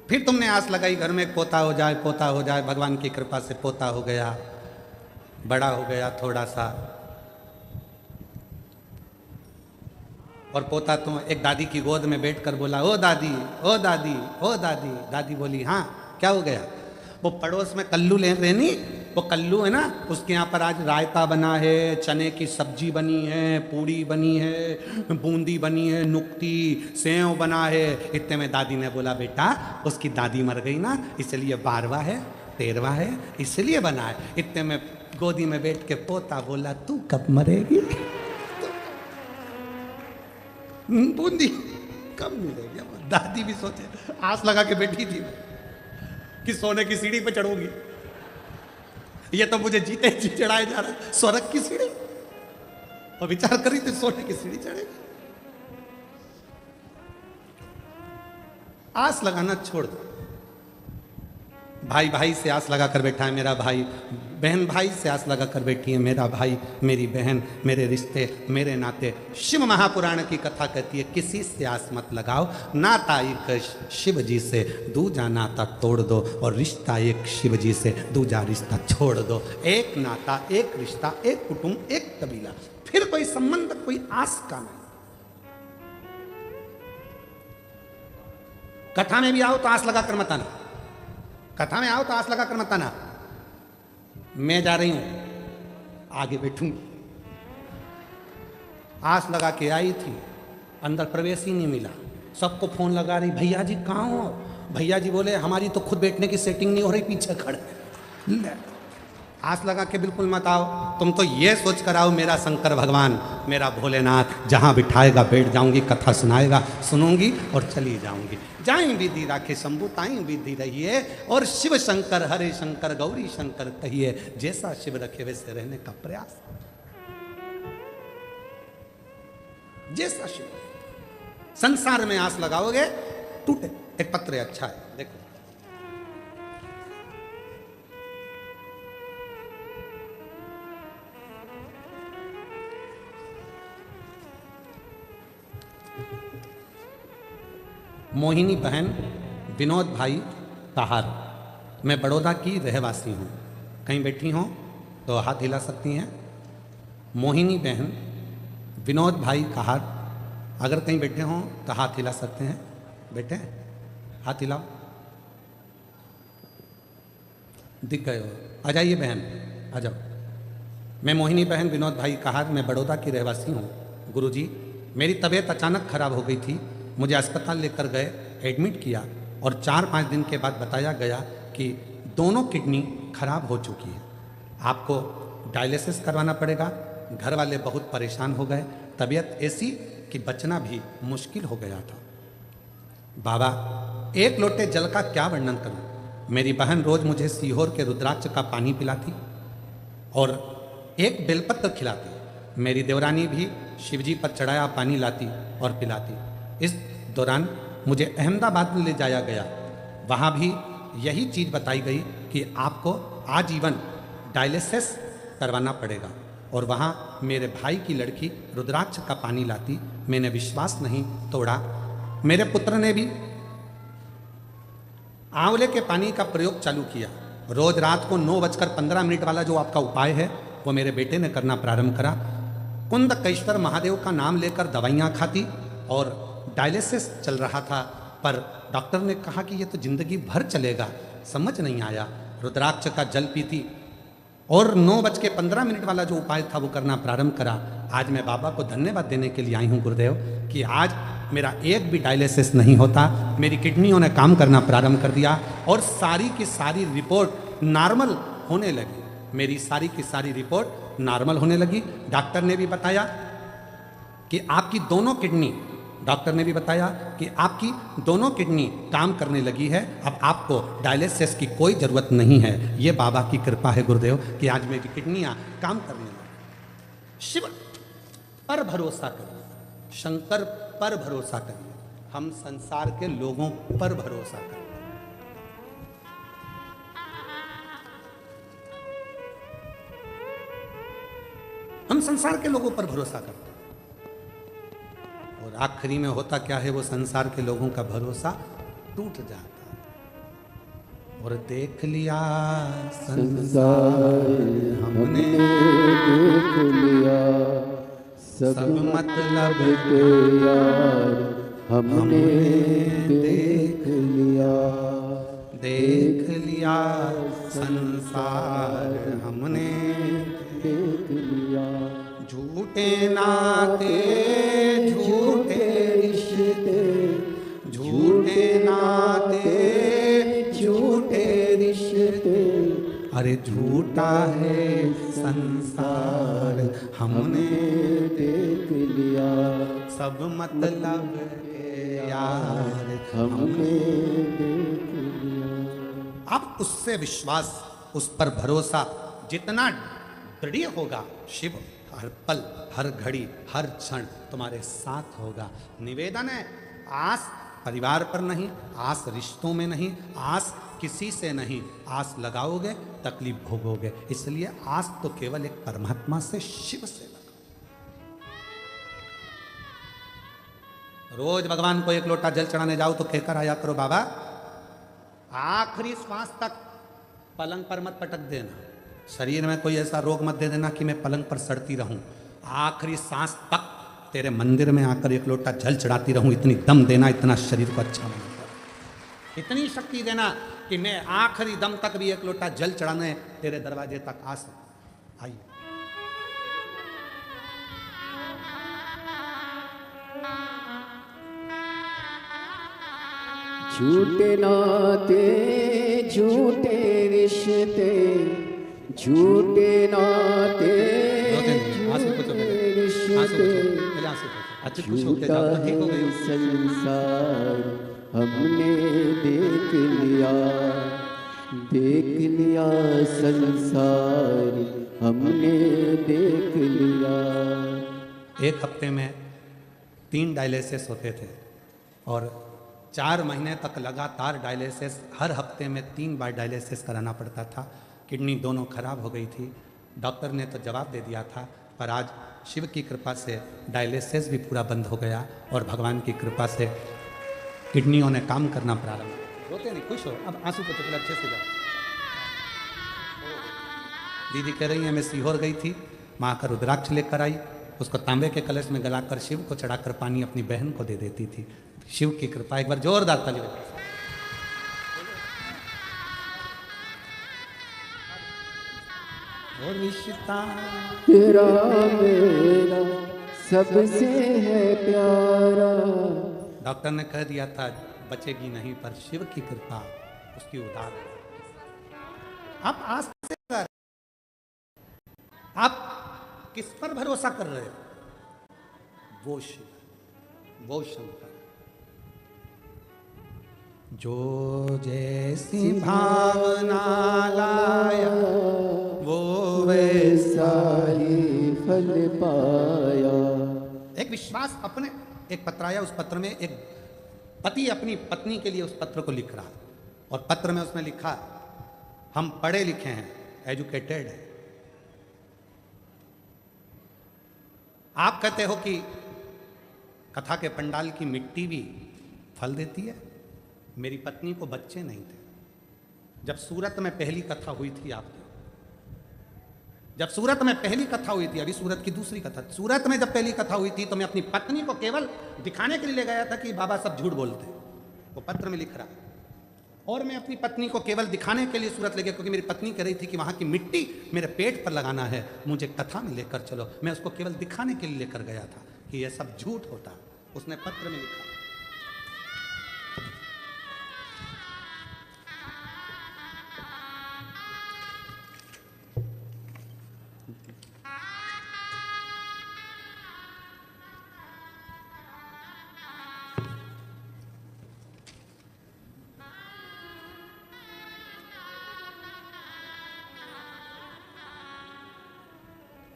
Speaker 1: फिर तुमने आस लगाई घर में पोता हो जाए, पोता हो जाए। भगवान की कृपा से पोता हो गया, बड़ा हो गया थोड़ा सा। और पोता तो एक दादी की गोद में बैठकर बोला, ओ दादी, ओ दादी, ओ दादी। दादी बोली, हाँ क्या हो गया? वो पड़ोस में कल्लू ले रहनी, वो कल्लू है ना, उसके यहाँ पर आज रायता बना है, चने की सब्जी बनी है, पूड़ी बनी है, बूंदी बनी है, नुक्ती, सेव बना है। इतने में दादी ने बोला, बेटा उसकी दादी मर गई ना, इसलिए 12वां है, 13वां है, इसलिए बना है। इतने में गोदी में बैठ के पोता बोला, तू कब मरेगी? बूंदी कब मिलेगी? दादी भी सोचे, आस लगा के बैठी थी कि सोने की सीढ़ी पे चढ़ूंगी, ये तो मुझे जीते जी चढ़ाए जा रहा है स्वर्ग की सीढ़ी, और विचार करी तो सोने की सीढ़ी चढ़ेगी। आस लगाना छोड़ दो। भाई भाई से आस लगा कर बैठा है मेरा भाई, बहन भाई से आस लगा कर बैठी है मेरा भाई, मेरी बहन, मेरे रिश्ते, मेरे नाते। शिव महापुराण की कथा कहती है, किसी से आस मत लगाओ, नाता एक शिव जी से, दूजा नाता तोड़ दो, और रिश्ता एक शिव जी से, दूजा रिश्ता छोड़ दो। एक नाता, एक रिश्ता, एक कुटुंब, एक कबीला, फिर कोई संबंध, कोई आस का नहीं। कथा में भी आओ तो आस लगा कर मत आना, कथा में आओ तो आस लगा कर मत आना। मैं जा रही हूं, आगे बैठूंगी। आस लगा के आई थी, अंदर प्रवेश ही नहीं मिला। सबको फोन लगा रही, भैया जी कहाँ हो? भैया जी बोले, हमारी तो खुद बैठने की सेटिंग नहीं हो रही, पीछे खड़े। आस लगा के बिल्कुल मत आओ। तुम तो ये सोच कर आओ, मेरा शंकर भगवान, मेरा भोलेनाथ जहां बिठाएगा बैठ जाऊंगी, कथा सुनाएगा, सुनूंगी और चली जाऊंगी। जाई विधि राखे शंभु ताई विधि रहिए, और शिव शंकर हरे शंकर गौरी शंकर कहिए। जैसा शिव रखे वैसे रहने का प्रयास, जैसा शिव। संसार में आस लगाओगे टूटे। एक पत्र है, अच्छा है, देखो। मोहिनी बहन, विनोद भाई कहार, मैं बड़ौदा की रहवासी हूँ। कहीं बैठी हों तो हाथ हिला सकती हैं। मोहिनी बहन, विनोद भाई कहार, अगर कहीं बैठे हों तो हाथ हिला सकते हैं। बैठे हैं, हाथ हिलाओ। दिख गए हो, आ जाइए बहन, आ जाओ। मैं मोहिनी बहन, विनोद भाई कहार, मैं बड़ौदा की रहवासी हूँ। गुरुजी, मेरी तबीयत अचानक खराब हो गई थी, मुझे अस्पताल लेकर गए, एडमिट किया, और 4-5 दिन के बाद बताया गया कि दोनों किडनी खराब हो चुकी है, आपको डायलिसिस करवाना पड़ेगा। घर वाले बहुत परेशान हो गए, तबीयत ऐसी कि बचना भी मुश्किल हो गया था। बाबा, एक लोटे जल का क्या वर्णन करूं। मेरी बहन रोज मुझे सीहोर के रुद्राक्ष का पानी पिलाती और एक बेलपत्र खिलाती। मेरी देवरानी भी शिवजी पर चढ़ाया पानी लाती और पिलाती। इस दौरान मुझे अहमदाबाद ले जाया गया, वहाँ भी यही चीज़ बताई गई कि आपको आजीवन डायलिसिस करवाना पड़ेगा। और वहाँ मेरे भाई की लड़की रुद्राक्ष का पानी लाती, मैंने विश्वास नहीं तोड़ा। मेरे पुत्र ने भी आंवले के पानी का प्रयोग चालू किया। रोज रात को 9:15 वाला जो आपका उपाय है वो मेरे बेटे ने करना प्रारंभ करा। कुंदकेश्वर महादेव का नाम लेकर दवाइयाँ खाती और डायलिसिस चल रहा था, पर डॉक्टर ने कहा कि ये तो जिंदगी भर चलेगा। समझ नहीं आया, रुद्राक्ष का जल पीती और 9:15 वाला जो उपाय था वो करना प्रारंभ करा। आज मैं बाबा को धन्यवाद देने के लिए आई हूँ गुरुदेव कि आज मेरा एक भी डायलिसिस नहीं होता। मेरी किडनियों ने काम करना प्रारंभ कर दिया और सारी की सारी रिपोर्ट नॉर्मल होने लगी। मेरी सारी की सारी रिपोर्ट नॉर्मल होने लगी। डॉक्टर ने भी बताया कि आपकी दोनों किडनी काम करने लगी है। अब आपको डायलिसिस की कोई ज़रूरत नहीं है। ये बाबा की कृपा है गुरुदेव कि आज मेरी किडनियाँ काम करने लगी। शिव पर भरोसा करिए, शंकर पर भरोसा करिए, हम संसार के लोगों पर भरोसा करिए। हम संसार के लोगों पर भरोसा करते हैं और आखिरी में होता क्या है, वो संसार के लोगों का भरोसा टूट जाता है। और देख लिया संसार हमने,
Speaker 2: देख लिया सब
Speaker 1: मतलब
Speaker 2: के यार हमने देख लिया,
Speaker 1: देख लिया संसार हमने,
Speaker 2: देख लिया
Speaker 1: झूठे नाते झूठे
Speaker 2: रिश्ते,
Speaker 1: झूठे नाते
Speaker 2: झूठे रिश्ते,
Speaker 1: अरे झूठा है संसार हमने
Speaker 2: देख लिया
Speaker 1: सब मतलब के यार
Speaker 2: हमने देख लिया।
Speaker 1: अब उससे विश्वास, उस पर भरोसा जितना दृढ़ होगा, शिव हर पल हर घड़ी हर क्षण तुम्हारे साथ होगा। निवेदन है, आस परिवार पर नहीं, आस रिश्तों में नहीं, आस किसी से नहीं, आस लगाओगे तकलीफ भोगोगे। इसलिए आस तो केवल एक परमात्मा से, शिव से लगाओ। रोज भगवान को एक लोटा जल चढ़ाने जाओ तो कहकर आया करो, बाबा आखिरी श्वास तक पलंग पर मत पटक देना, शरीर में कोई ऐसा रोग मत दे देना कि मैं पलंग पर सड़ती रहूं। आखिरी सांस तक तेरे मंदिर में आकर एक लोटा जल चढ़ाती रहूं। इतनी दम देना, इतना शरीर को अच्छा बनाना, इतनी शक्ति देना कि मैं आखिरी दम तक भी एक लोटा जल चढ़ाने तेरे दरवाजे तक आ सकूं। आइए
Speaker 2: झूठे नाते झूठे रिश्ते, झूठे नाते झूठे रिश्ते, झूठा है संसार हमने देख लिया, देख लिया संसार हमने देख लिया।
Speaker 1: एक हफ्ते में 3 डायलिसिस होते थे और 4 महीने तक लगातार डायलिसिस, हर हफ्ते में 3 बार डायलिसिस कराना पड़ता था। किडनी दोनों खराब हो गई थी। डॉक्टर ने तो जवाब दे दिया था, पर आज शिव की कृपा से डायलिसिस भी पूरा बंद हो गया और भगवान की कृपा से किडनियों ने काम करना प्रारंभ किया। रोते नहीं, खुश हो, अब आंसू को चुकला अच्छे से जाओ। दीदी कह रही है मैं सीहोर गई थी, माँ का रुद्राक्ष लेकर आई, उसको तांबे के कलश में गलाकर शिव को चढ़ाकर पानी अपनी बहन को दे देती थी। शिव की कृपा, एक बार जोरदार ताली बजाओ। और रिश्ता
Speaker 2: तेरा मेरा सबसे है प्यारा।
Speaker 1: डॉक्टर ने कह दिया था बचेगी नहीं, पर शिव की कृपा उसकी उदार है। आप आस से कर, आप किस पर भरोसा कर रहे हो? वो शिव, वो शंकर। जो जैसी भावना लाया वो
Speaker 2: वैसा ही फल पाया।
Speaker 1: एक विश्वास अपने, एक पत्र आया, उस पत्र में एक पति अपनी पत्नी के लिए उस पत्र को लिख रहा और पत्र में उसने लिखा, हम पढ़े लिखे हैं, एजुकेटेड हैं। आप कहते हो कि कथा के पंडाल की मिट्टी भी फल देती है। मेरी पत्नी को बच्चे नहीं थे जब सूरत में पहली कथा हुई थी। आपने जब सूरत में पहली कथा हुई थी, अभी सूरत की दूसरी कथा, सूरत में जब पहली कथा हुई थी तो मैं अपनी पत्नी को केवल दिखाने के लिए ले गया था कि बाबा सब झूठ बोलते हैं, वो पत्र में लिख रहा है। और मैं अपनी पत्नी को केवल दिखाने के लिए सूरत ले गया क्योंकि मेरी पत्नी कह रही थी कि वहाँ की मिट्टी मेरे पेट पर लगाना है, मुझे कथा में लेकर चलो। मैं उसको केवल दिखाने के लिए लेकर गया था कि यह सब झूठ होता। उसने पत्र में लिखा,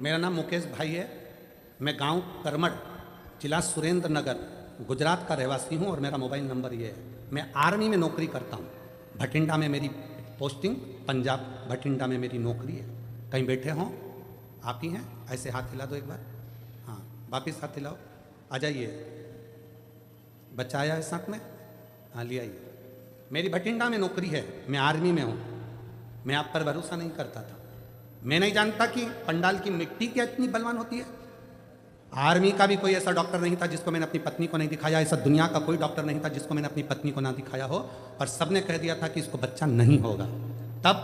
Speaker 1: मेरा नाम मुकेश भाई है, मैं गांव करमड़, जिला सुरेंद्र नगर, गुजरात का रहवासी हूं और मेरा मोबाइल नंबर ये है। मैं आर्मी में नौकरी करता हूं। भटिंडा में मेरी पोस्टिंग, पंजाब भटिंडा में मेरी नौकरी है। कहीं बैठे हों, आप ही हैं, ऐसे हाथ हिला दो एक बार। हाँ, वापिस हाथ हिलाओ, आ जाइए। बच्चा आया है साथ में? हाँ, ले आइए। मेरी भटिंडा में नौकरी है, मैं आर्मी में हूँ। मैं आप पर भरोसा नहीं करता था। मैं नहीं जानता कि पंडाल की मिट्टी क्या इतनी बलवान होती है। आर्मी का भी कोई ऐसा डॉक्टर नहीं था जिसको मैंने अपनी पत्नी को नहीं दिखाया। ऐसा दुनिया का कोई डॉक्टर नहीं था जिसको मैंने अपनी पत्नी को ना दिखाया हो, और सबने कह दिया था कि इसको बच्चा नहीं होगा। तब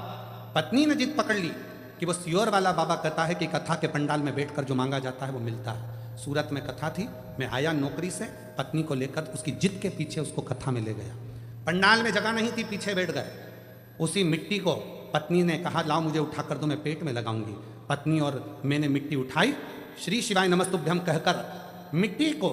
Speaker 1: पत्नी ने जिद पकड़ ली कि वो सियोर वाला बाबा कहता है कि कथा के पंडाल में बैठकर जो मांगा जाता है वो मिलता है। सूरत में कथा थी, मैं आया नौकरी से, पत्नी को लेकर उसकी जिद के पीछे उसको कथा में ले गया। पंडाल में जगह नहीं थी, पीछे बैठ गए। उसी मिट्टी को पत्नी ने कहा, लाओ मुझे उठा कर दो, मैं पेट में लगाऊंगी। पत्नी और मैंने मिट्टी उठाई, श्री शिवाय नमस्तुभ्यम कहकर मिट्टी को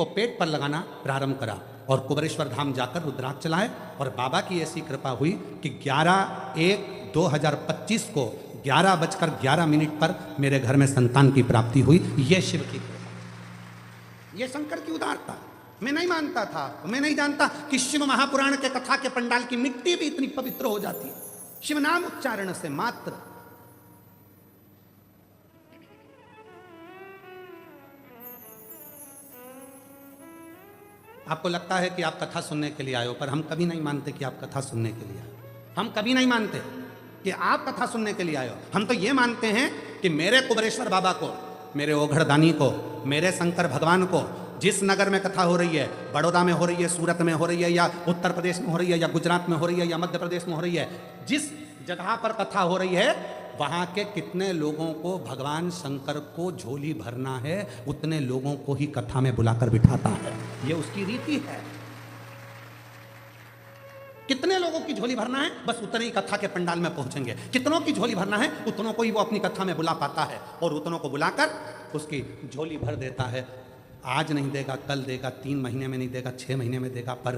Speaker 1: पेट पर लगाना प्रारंभ करा और कुबरेश्वर धाम जाकर रुद्राक्ष चलाए। और बाबा की ऐसी कृपा हुई कि 11/1/2025 को 11:11 पर मेरे घर में संतान की प्राप्ति हुई। ये शिव की कृपा, ये शंकर की उदारता। मैं नहीं मानता था, मैं नहीं जानता कि शिव महापुराण के कथा के पंडाल की मिट्टी भी इतनी पवित्र हो जाती है शिव नाम उच्चारण से मात्र। आपको लगता है कि आप कथा सुनने के लिए आए हो, पर हम कभी नहीं मानते कि आप कथा सुनने के लिए आए हो। हम कभी नहीं मानते कि आप कथा सुनने के लिए आए हो। हम तो ये मानते हैं कि मेरे कुबरेश्वर बाबा को, मेरे ओघड़दानी को, मेरे शंकर भगवान को, जिस नगर में कथा हो रही है, बड़ौदा में हो रही है, सूरत में हो रही है, या उत्तर प्रदेश में हो रही है, या गुजरात में हो रही है, या मध्य प्रदेश में हो रही है, जिस जगह पर कथा हो रही है वहां के कितने लोगों को भगवान शंकर को झोली भरना है, उतने लोगों को ही कथा में बुलाकर बिठाता है। ये उसकी रीति है। कितने लोगों की झोली भरना है, बस उतने ही कथा के पंडाल में पहुंचेंगे। कितनों की झोली भरना है, उतनों को ही वो अपनी कथा में बुला पाता है, और उतनों को बुलाकर उसकी झोली भर देता है। आज नहीं देगा, कल देगा, 3 महीने में नहीं देगा, 6 महीने में देगा, पर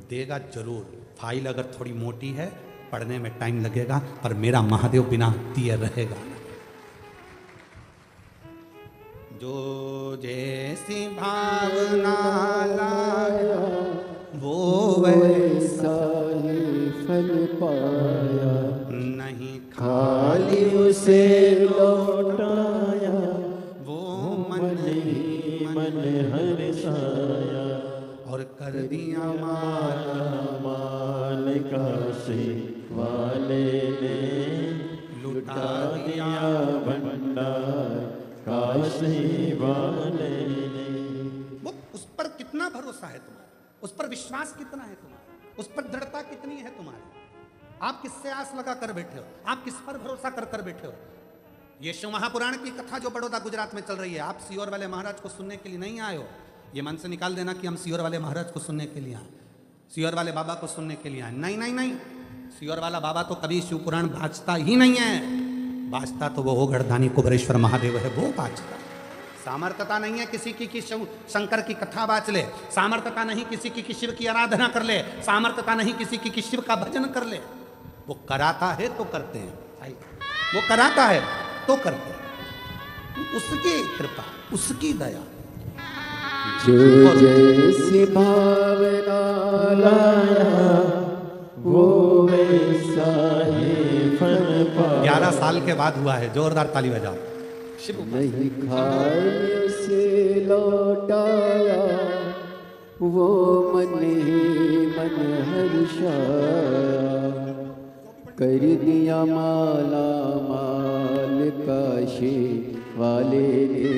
Speaker 1: देगा जरूर। फाइल अगर थोड़ी मोटी है, पढ़ने में टाइम लगेगा, पर मेरा महादेव बिना दिए रहेगा। जो जैसी भावना लाया वो
Speaker 2: वैसा ही फल पाया,
Speaker 1: नहीं
Speaker 2: खाली उसे लौटाया,
Speaker 1: वो मन
Speaker 2: ही मन हर्षाया,
Speaker 1: और कर दिया माला
Speaker 2: माल काशी वाले ने लुटा दिया भंडार काशी वाले ने।
Speaker 1: वो उस पर कितना भरोसा है तुम्हारा, उस पर विश्वास कितना है तुम्हारा, उस पर दृढ़ता कितनी है तुम्हारी। आप किससे आस लगा कर बैठे हो, आप किस पर भरोसा कर कर बैठे हो। ये शिव महापुराण की कथा जो बड़ौदा गुजरात में चल रही है, आप सियोर वाले महाराज को सुनने के लिए नहीं आए हो। ये मन से निकाल देना कि हम सियोर वाले महाराज को सुनने के लिए आए, सियोर वाले बाबा को सुनने के लिए आए। नहीं नहीं नहीं, सियोर वाला बाबा तो कभी शिव पुराण बाजता ही नहीं है। बाजता तो वो ओघड़दानी कुबरेश्वर महादेव है, वो बाजता। सामर्थ्यता नहीं है किसी की कि शंकर की कथा बाच ले, सामर्थ्यता नहीं किसी की कि शिव की आराधना कर ले, सामर्थ्यता नहीं किसी की कि शिव का भजन कर ले। वो कराता है तो करते हैं, वो कराता है तो करते हैं, उसकी कृपा, उसकी दया।
Speaker 2: जो जैसी भावना लाया वो वैसा ही फल पाया।
Speaker 1: 11 साल के बाद हुआ है, जोरदार ताली बजाओ।
Speaker 2: नहीं खाली से लौटाया वो मन ही मन हर्षाया, कर दिया माला माल काशी वाले ने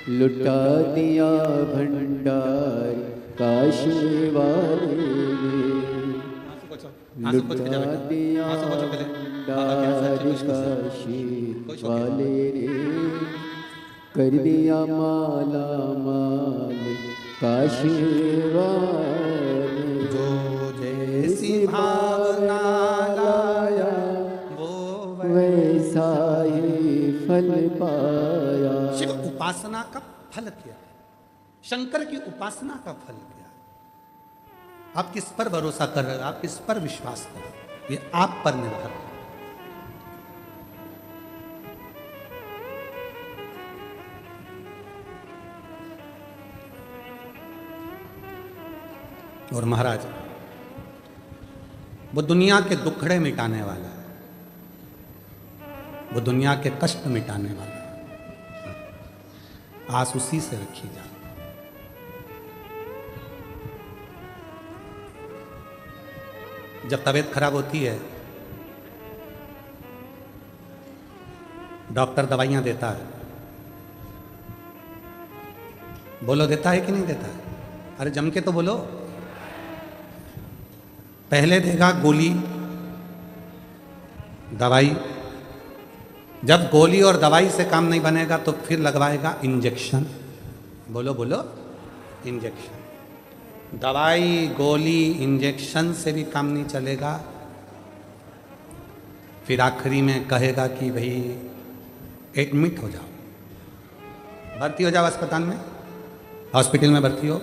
Speaker 2: लुटा दिया भंडार काशी वाले ने, लुटा दिया भंडार काशी वाले ने, कर दिया माला माल काशी वाले।
Speaker 1: जो जैसी भावना लाया वो
Speaker 2: वैसा ही फल पाया।
Speaker 1: शिव उपासना का फल क्या है, शंकर की उपासना का फल क्या है। आप किस पर भरोसा कर रहे हो, आप किस पर विश्वास कर रहे हो, ये आप पर निर्भर है। और महाराज वो दुनिया के दुखड़े मिटाने वाला है, वो दुनिया के कष्ट मिटाने वाला है। आस उसी से रखी जा। जब तबीयत खराब होती है डॉक्टर दवाइयां देता है, बोलो देता है कि नहीं देता है? अरे जम के तो बोलो। पहले देगा गोली दवाई, जब गोली और दवाई से काम नहीं बनेगा तो फिर लगवाएगा इंजेक्शन। बोलो बोलो, इंजेक्शन। दवाई गोली इंजेक्शन से भी काम नहीं चलेगा, फिर आखिरी में कहेगा कि भाई एडमिट हो जाओ, भर्ती हो जाओ अस्पताल में, हॉस्पिटल में भर्ती हो।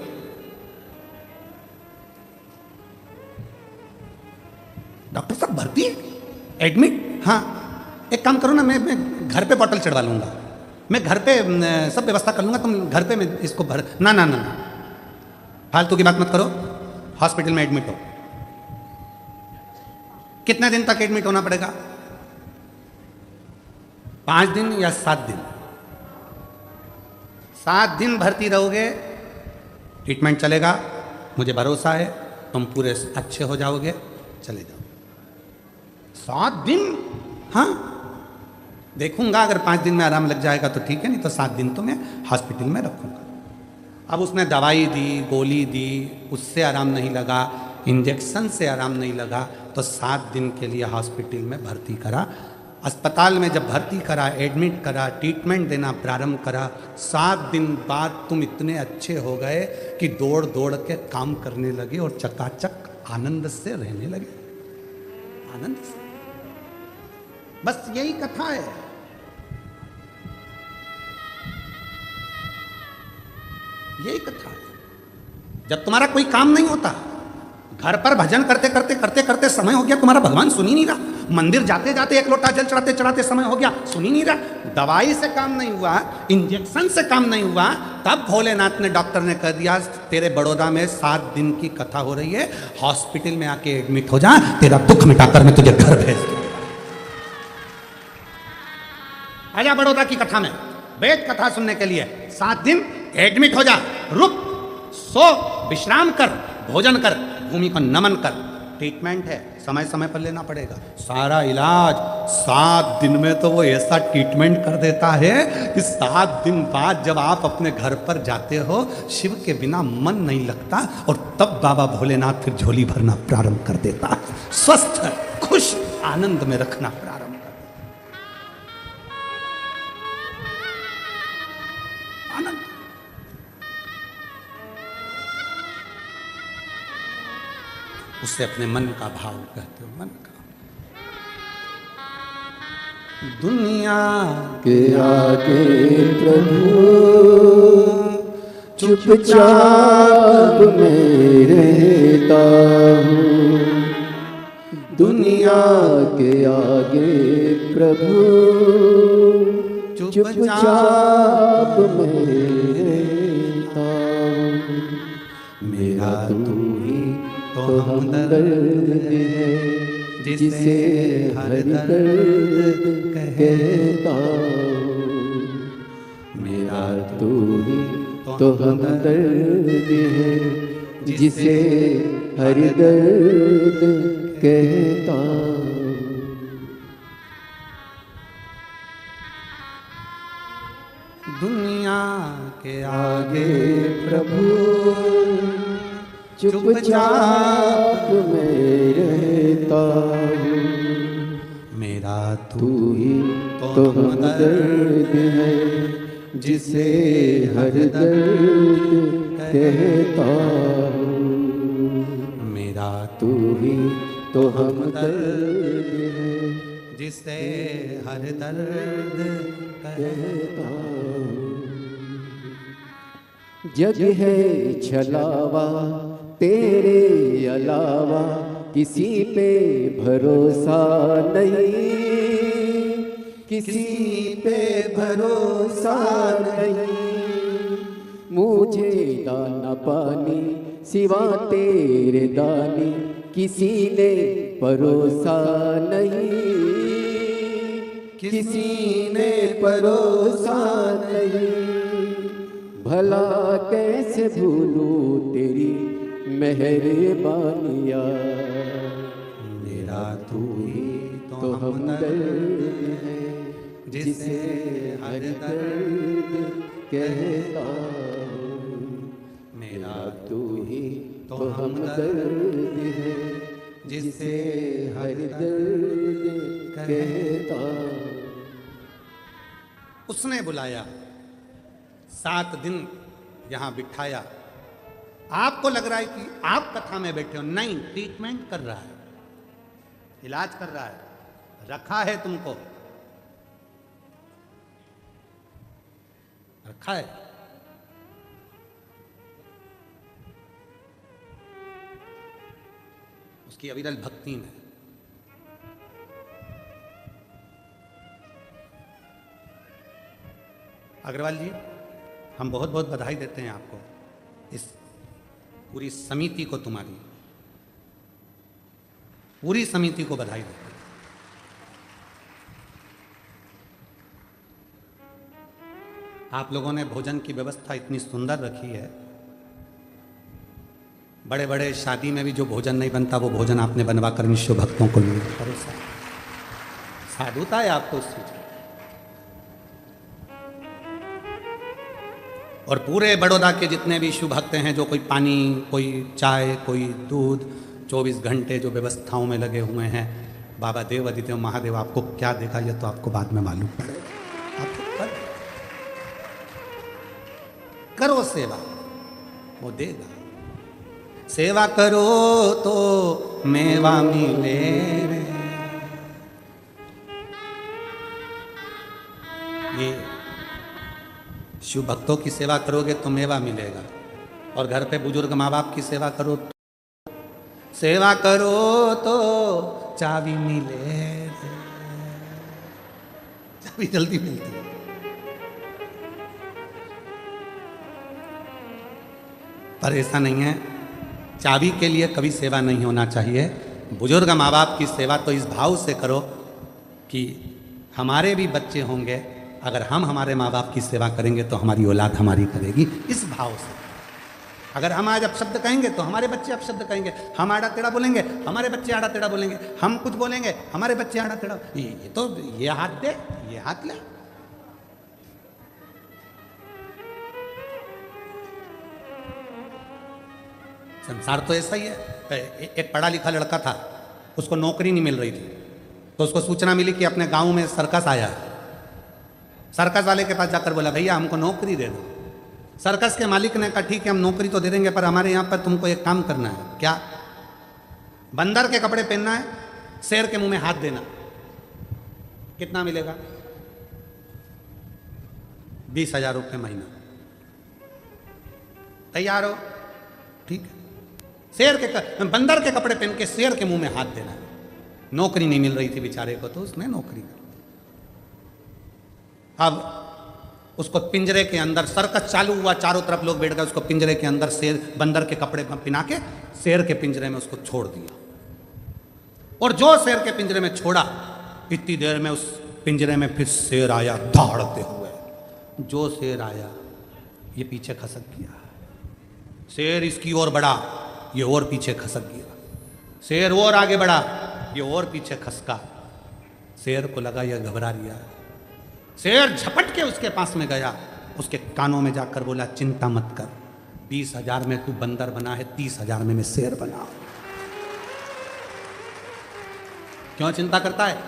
Speaker 1: डॉक्टर साहब भर्ती एडमिट? हाँ, एक काम करो ना, मैं घर पे बॉटल चढ़वा लूंगा, मैं घर पे सब व्यवस्था कर लूंगा, तुम घर पे मैं इसको भर। ना ना ना ना, फालतू की बात मत करो, हॉस्पिटल में एडमिट हो। कितने दिन तक एडमिट होना पड़ेगा? 5 दिन या 7 दिन? 7 दिन भर्ती रहोगे, ट्रीटमेंट चलेगा, मुझे भरोसा है तुम पूरे अच्छे हो जाओगे, चले जाओ। 7 दिन? हाँ, देखूंगा, अगर 5 दिन में आराम लग जाएगा तो ठीक है, नहीं तो 7 दिन तो मैं हॉस्पिटल में रखूंगा। अब उसने दवाई दी, गोली दी, उससे आराम नहीं लगा, इंजेक्शन से आराम नहीं लगा, तो 7 दिन के लिए हॉस्पिटल में भर्ती करा। अस्पताल में जब भर्ती करा, एडमिट करा, ट्रीटमेंट देना प्रारंभ करा, 7 दिन बाद तुम इतने अच्छे हो गए कि दौड़ दौड़ के काम करने लगे और चकाचक आनंद से रहने लगे, आनंद से। बस यही कथा है। यही कथा है। जब तुम्हारा कोई काम नहीं होता, घर पर भजन करते करते करते करते समय हो गया, तुम्हारा भगवान सुन ही नहीं रहा, मंदिर जाते जाते एक लोटा जल चढ़ाते चढ़ाते समय हो गया, सुन ही नहीं रहा, दवाई से काम नहीं हुआ, इंजेक्शन से काम नहीं हुआ, तब भोलेनाथ ने, डॉक्टर ने कह दिया तेरे बड़ौदा में 7 दिन की कथा हो रही है, हॉस्पिटल में आके एडमिट हो जा, तेरा दुख मिटाकर मैं तुझे घर भेज दूंगा। आजा बड़ौदा की कथा में, वेद कथा सुनने के लिए 7 दिन एडमिट हो जा, रुक, सो, विश्राम कर, भोजन कर, भूमि को नमन कर, ट्रीटमेंट है, समय समय पर लेना पड़ेगा, सारा इलाज 7 दिन में तो वो ऐसा ट्रीटमेंट कर देता है कि 7 दिन बाद जब आप अपने घर पर जाते हो, शिव के बिना मन नहीं लगता, और तब बाबा भोलेनाथ फिर झोली भरना प्रारंभ कर देता, स्वस्थ खुश आनंद में रखना प्रारंभ कर देता। आनंद। उससे अपने मन का भाव कहते हो, मन का। दुनिया
Speaker 2: के आगे प्रभु चुपचाप मैं रहता हूँ, दुनिया के आगे प्रभु चुपचाप मैं रहता हूँ, मेरा तू ही तो हमदर्द है जिसे हर दर्द कहता हूँ, मेरा तू ही तो हमदर्द है जिसे हर दर्द कहता हूँ।
Speaker 1: दुनिया के आगे
Speaker 2: प्रभु चुपचाप मैं रहता हूँ,
Speaker 1: मेरा
Speaker 2: तू ही तो हमदर्द है जिसे हर दर्द कहता हूँ,
Speaker 1: मेरा
Speaker 2: तू ही तो हमदर्द है
Speaker 1: जिसे हर दर्द
Speaker 2: कहता हूँ। जग है छलावा तेरे अलावा किसी पे भरोसा नहीं, किसी पे भरोसा नहीं, मुझे दाना पानी सिवा तेरे दानी किसी ने परोसा नहीं, किसी ने परोसा नहीं। भला कैसे भूलूं तेरी मेहरबानियाँ,
Speaker 1: मेरा तू ही
Speaker 2: तो हमदर्द है जिसे हर दर्द कहता हूँ। मेरा तू ही तो हमदर्द है जिसे हर दर्द कहता हूँ।
Speaker 1: उसने बुलाया, 7 दिन यहाँ बिठाया। आपको लग रहा है कि आप कथा में बैठे हो, नहीं, ट्रीटमेंट कर रहा है, इलाज कर रहा है, रखा है तुमको, रखा है। उसकी अविरल भक्ति में। अग्रवाल जी, हम बहुत बहुत बधाई देते हैं आपको, इस पूरी समिति को, तुम्हारी पूरी समिति को बधाई देते हैं। आप लोगों ने भोजन की व्यवस्था इतनी सुंदर रखी है। बड़े बड़े शादी में भी जो भोजन नहीं बनता वो भोजन आपने बनवा कर निश्चय भक्तों को परोसा। साधुता है आपको उस चीज। और पूरे बड़ौदा के जितने भी शिव भक्त हैं, जो कोई पानी, कोई चाय, कोई दूध, 24 घंटे जो व्यवस्थाओं में लगे हुए हैं, बाबा देव आदिदेव महादेव आपको क्या देगा ये तो आपको बाद में मालूम पड़ेगा। आप करो सेवा, वो देगा। सेवा करो तो मेवा मिले रे। ये शिव भक्तों की सेवा करोगे तो मेवा मिलेगा, और घर पे बुजुर्ग माँ बाप की सेवा करो तो चाबी मिले रे। चाबी जल्दी मिलती है। पर ऐसा नहीं है, चाबी के लिए कभी सेवा नहीं होना चाहिए। बुजुर्ग माँ बाप की सेवा तो इस भाव से करो कि हमारे भी बच्चे होंगे, अगर हम हमारे माँ बाप की सेवा करेंगे तो हमारी औलाद हमारी करेगी, इस भाव से। अगर हम आज अपशब्द कहेंगे तो हमारे बच्चे अपशब्द कहेंगे, हम आड़ा टेढ़ा बोलेंगे हमारे बच्चे आड़ा टेढ़ा बोलेंगे, हम कुछ बोलेंगे हमारे बच्चे आड़ा टेढ़ा। ये तो ये हाथ दे, ये हाथ ले। संसार तो ऐसा ही है। एक पढ़ा लिखा लड़का था, उसको नौकरी नहीं मिल रही थी, तो उसको सूचना मिली कि अपने गांव में सर्कस आया है। सर्कस वाले के पास जाकर बोला, भैया हमको नौकरी दे दो। सर्कस के मालिक ने कहा, ठीक है हम नौकरी तो दे देंगे, पर हमारे यहाँ पर तुमको एक काम करना है। क्या? बंदर के कपड़े पहनना है, शेर के मुंह में हाथ देना। कितना मिलेगा? 20,000 रुपये महीना। तैयार हो? ठीक है। बंदर के कपड़े पहन के शेर के मुंह में हाथ देना। नौकरी नहीं मिल रही थी बेचारे को, तो उसने नौकरी कर। अब उसको पिंजरे के अंदर, सर्कस चालू हुआ, चारों तरफ लोग बैठ गए, उसको पिंजरे के अंदर शेर, बंदर के कपड़े पिना के शेर के पिंजरे में उसको छोड़ दिया। और जो शेर के पिंजरे में छोड़ा, इतनी देर में उस पिंजरे में फिर शेर आया दौड़ते हुए। जो शेर आया ये पीछे खसक गया, शेर इसकी ओर बढ़ा, ये और पीछे खसक गया, शेर और आगे बढ़ा, ये और पीछे खसका। शेर को लगा यह घबरा रहा है। शेर झपट के उसके पास में गया, उसके कानों में जाकर बोला, चिंता मत कर, 20,000 में तू बंदर बना है, 30,000 में मैं शेर बना। क्यों चिंता करता है?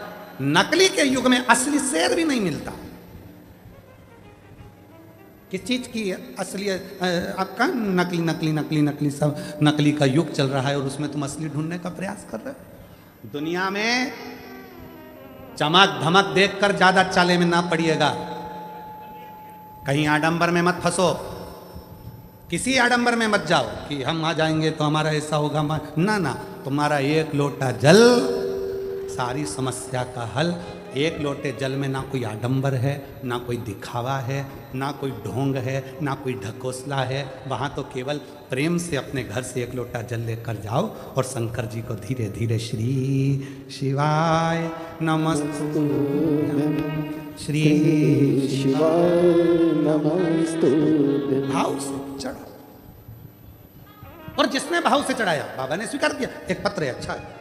Speaker 1: नकली के युग में असली शेर भी नहीं मिलता। किस चीज की असली? आपका नकली नकली नकली नकली, सब नकली का युग चल रहा है और उसमें तुम असली ढूंढने का प्रयास कर रहे हो। दुनिया में चमक धमक देखकर ज्यादा चाले में ना पड़िएगा। कहीं आडंबर में मत फंसो, किसी आडंबर में मत जाओ कि हम आ जाएंगे तो हमारा ऐसा होगा। ना ना, तुम्हारा एक लोटा जल सारी समस्या का हल। एक लोटे जल में ना कोई आडंबर है, ना कोई दिखावा है, ना कोई ढोंग है, ना कोई ढकोसला है। वहाँ तो केवल प्रेम से अपने घर से एक लोटा जल लेकर जाओ और शंकर जी को धीरे धीरे श्री शिवाय नमस्तुभ्यं, श्री
Speaker 2: शिवाय नमस्तुभ्यं
Speaker 1: भाव से चढ़ो। और जिसने भाव से चढ़ाया बाबा ने स्वीकार किया। एक पत्र है, अच्छा है।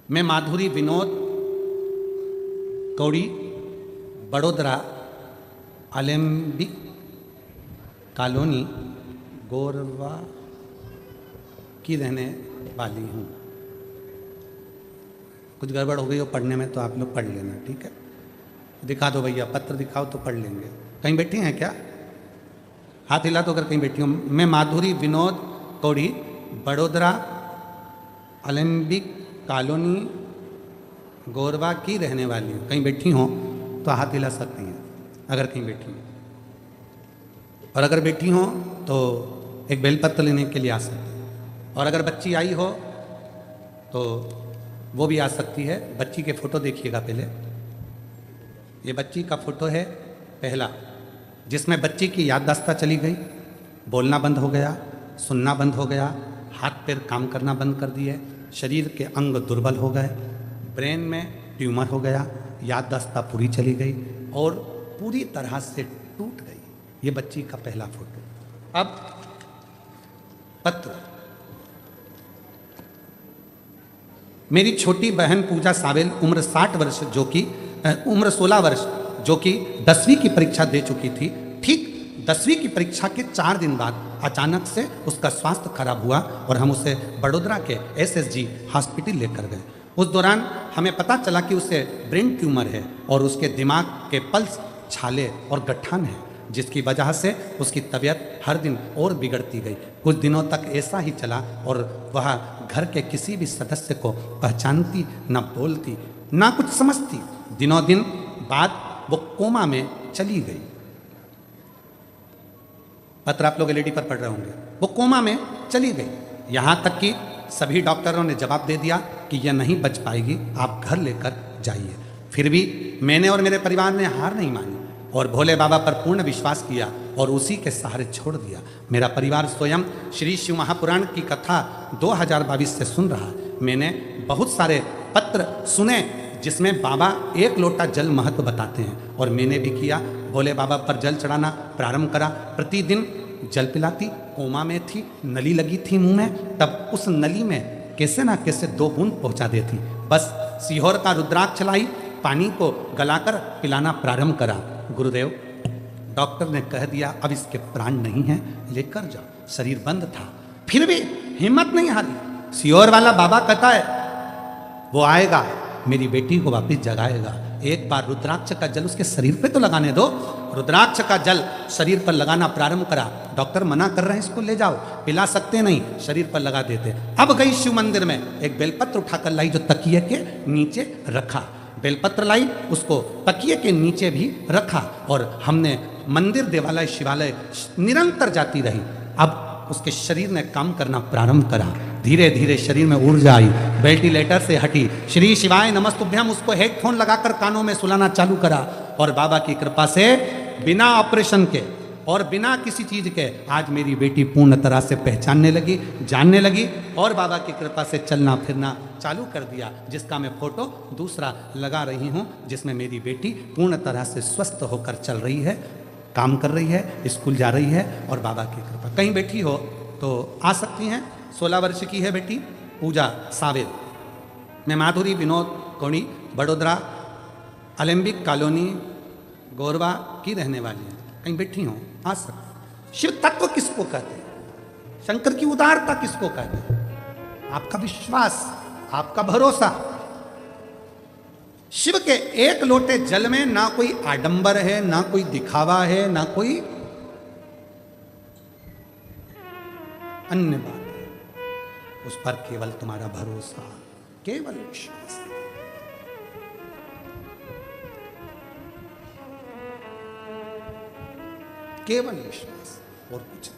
Speaker 1: मैं माधुरी विनोद कौड़ी, बड़ोदरा आलेम्बिक कॉलोनी गोरवा की रहने वाली हूँ। कुछ गड़बड़ हो गई हो पढ़ने में तो आप लोग पढ़ लेना, ठीक है। दिखा दो भैया, पत्र दिखाओ तो पढ़ लेंगे। कहीं बैठी हैं क्या? हाथ हिला तो अगर कहीं बैठी हो। मैं माधुरी विनोद कौड़ी, बड़ोदरा आलेम्बिक कॉलोनी गोरवा की रहने वाली हूँ। कहीं बैठी हो तो हाथ हिला सकती हैं अगर कहीं बैठी हो, और अगर बैठी हो तो एक बेलपत्र लेने के लिए आ सकती है। और अगर बच्ची आई हो तो वो भी आ सकती है। बच्ची के फोटो देखिएगा पहले। ये बच्ची का फोटो है पहला, जिसमें बच्ची की याददाश्त चली गई, बोलना बंद हो गया, सुनना बंद हो गया, हाथ पैर काम करना बंद कर दिए, शरीर के अंग दुर्बल हो गए, ब्रेन में ट्यूमर हो गया, याददाश्त पूरी चली गई और पूरी तरह से टूट गई। ये बच्ची का पहला फोटो। अब पत्र। मेरी छोटी बहन पूजा सावेल उम्र 60 वर्ष जो कि उम्र 16 वर्ष जो कि 10वीं की परीक्षा दे चुकी थी। ठीक 10वीं की परीक्षा के 4 दिन बाद अचानक से उसका स्वास्थ्य खराब हुआ और हम उसे बड़ोदरा के SSG हॉस्पिटल लेकर गए। उस दौरान हमें पता चला कि उसे ब्रेन ट्यूमर है और उसके दिमाग के पल्स, छाले और गठान है, जिसकी वजह से उसकी तबीयत हर दिन और बिगड़ती गई। कुछ दिनों तक ऐसा ही चला और वह घर के किसी भी सदस्य को पहचानती, न बोलती, ना कुछ समझती। दिनों दिन बाद वो कोमा में चली गई। पत्र आप लोग एलईडी पर पढ़ रहे होंगे। वो कोमा में चली गई। यहाँ तक कि सभी डॉक्टरों ने जवाब दे दिया कि यह नहीं बच पाएगी, आप घर लेकर जाइए। फिर भी मैंने और मेरे परिवार ने हार नहीं मानी और भोले बाबा पर पूर्ण विश्वास किया और उसी के सहारे छोड़ दिया। मेरा परिवार स्वयं श्री शिव महापुराण की कथा 2022 से सुन रहा है। मैंने बहुत सारे पत्र सुने जिसमें बाबा एक लोटा जल महत्व बताते हैं और मैंने भी किया। भोले बाबा पर जल चढ़ाना प्रारंभ करा। प्रतिदिन जल पिलाती। कोमा में थी, नली लगी थी मुंह में, तब उस नली में कैसे ना कैसे 2 बूंद पहुंचा देती। बस सीहोर का रुद्राक्ष लाई, पानी को गलाकर पिलाना प्रारंभ करा। गुरुदेव, डॉक्टर ने कह दिया अब इसके प्राण नहीं हैं, लेकर जाओ। शरीर बंद था, फिर भी हिम्मत नहीं हारी। सीहोर वाला बाबा कहता है वो आएगा, मेरी बेटी को वापिस जगाएगा। एक बार रुद्राक्ष का जल उसके शरीर पे तो लगाने दो। रुद्राक्ष का जल शरीर पर लगाना प्रारंभ करा। डॉक्टर मना कर रहे हैं, इसको ले जाओ, पिला सकते नहीं, शरीर पर लगा देते। अब गई शिव मंदिर में, एक बेलपत्र उठाकर लाई जो तकिए के नीचे रखा। बेलपत्र लाई, उसको तकिए के नीचे भी रखा और हमने मंदिर, देवालय, शिवालय निरंतर जाती रही। अब उसके शरीर ने काम करना प्रारंभ करा। धीरे धीरे शरीर में ऊर्जा आई, वेंटिलेटर से हटी। श्री शिवाय नमस्तुभ्यम उसको हेडफोन लगाकर कानों में सुलाना चालू करा और बाबा की कृपा से बिना ऑपरेशन के और बिना किसी चीज के आज मेरी बेटी पूर्ण तरह से पहचानने लगी, जानने लगी और बाबा की कृपा से चलना फिरना चालू कर दिया, जिसका मैं फोटो दूसरा लगा रही हूँ, जिसमें मेरी बेटी पूर्ण तरह से स्वस्थ होकर चल रही है, काम कर रही है, स्कूल जा रही है और बाबा की कृपा। कहीं बैठी हो तो आ सकती हैं। 16 वर्ष की है बेटी पूजा सावेल। मैं माधुरी विनोद कौड़ी, बड़ोदरा आलेम्बिक कॉलोनी गोरवा की रहने वाली हूँ। कहीं बैठी हो आ सकती। शिव तत्व किसको कहते हैं? शंकर की उदारता किसको कहते हैं? आपका विश्वास, आपका भरोसा। शिव के एक लोटे जल में ना कोई आडंबर है, ना कोई दिखावा है, ना कोई अन्य बात है। उस पर केवल तुम्हारा भरोसा, केवल विश्वास। केवल विश्वास और कुछ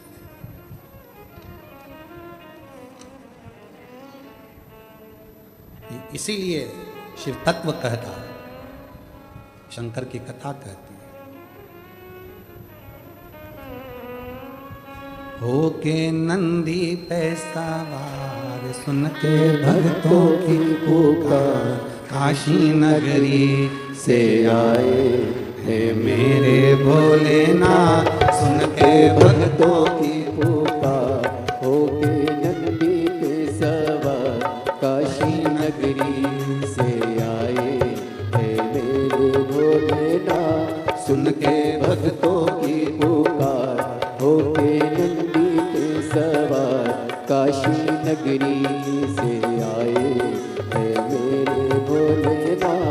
Speaker 1: नहीं। इसीलिए शिव तत्व कहता है, शंकर की कथा कहती है, होके नंदी पे सवार सुन के भक्तों की पुकार, काशी नगरी से आए हे मेरे भोलेनाथ, सुन के भक्तों की
Speaker 2: पुकार, होके नंदी पे सवार काशी नगरी से आए हे मेरे भोलेनाथ, सुन के भक्तों की पुकार, होके नंदी पे सवार काशी नगरी से आए हे मेरे भोलेनाथ।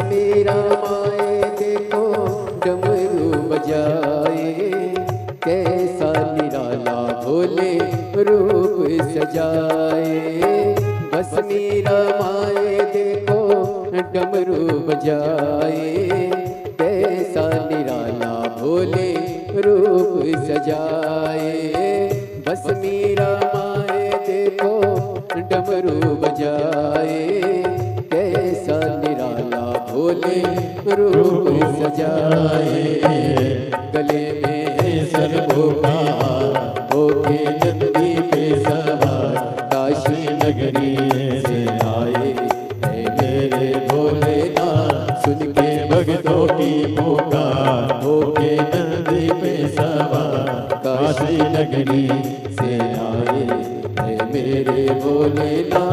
Speaker 2: मेरा माए देखो डमरू बजाए, कैसा निराला भोले रूप सजाए। बस मेरा माए देखो डमरू बजाए, कैसा निराला भोले रूप सजाए। बस मेरा माए देखो डमरू बजाए, कैसा निराला भोले रूप सजाए। गले में सरभोगा होके नंदी पे सवार काशी नगरी से आए हे मेरे भोलेनाथ, सुन के भक्तों की पुकार, होके नंदी पे सवार काशी नगरी से आए हे मेरे भोलेनाथ।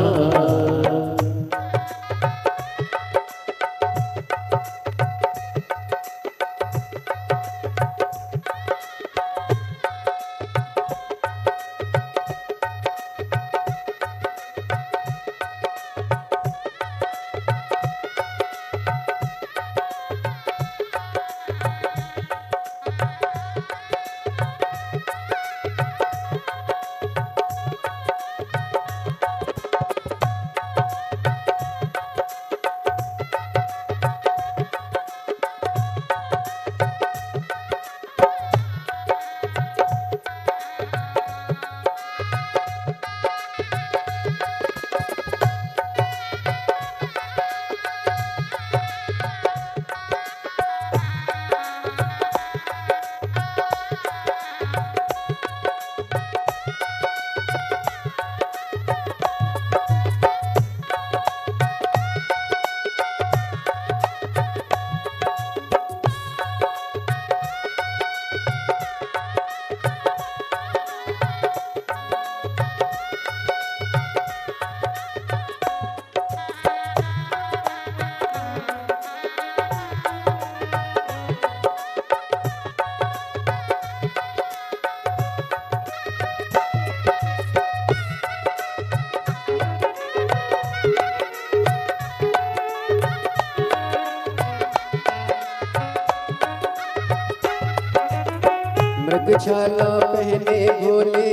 Speaker 2: मृगशाला पहने भोले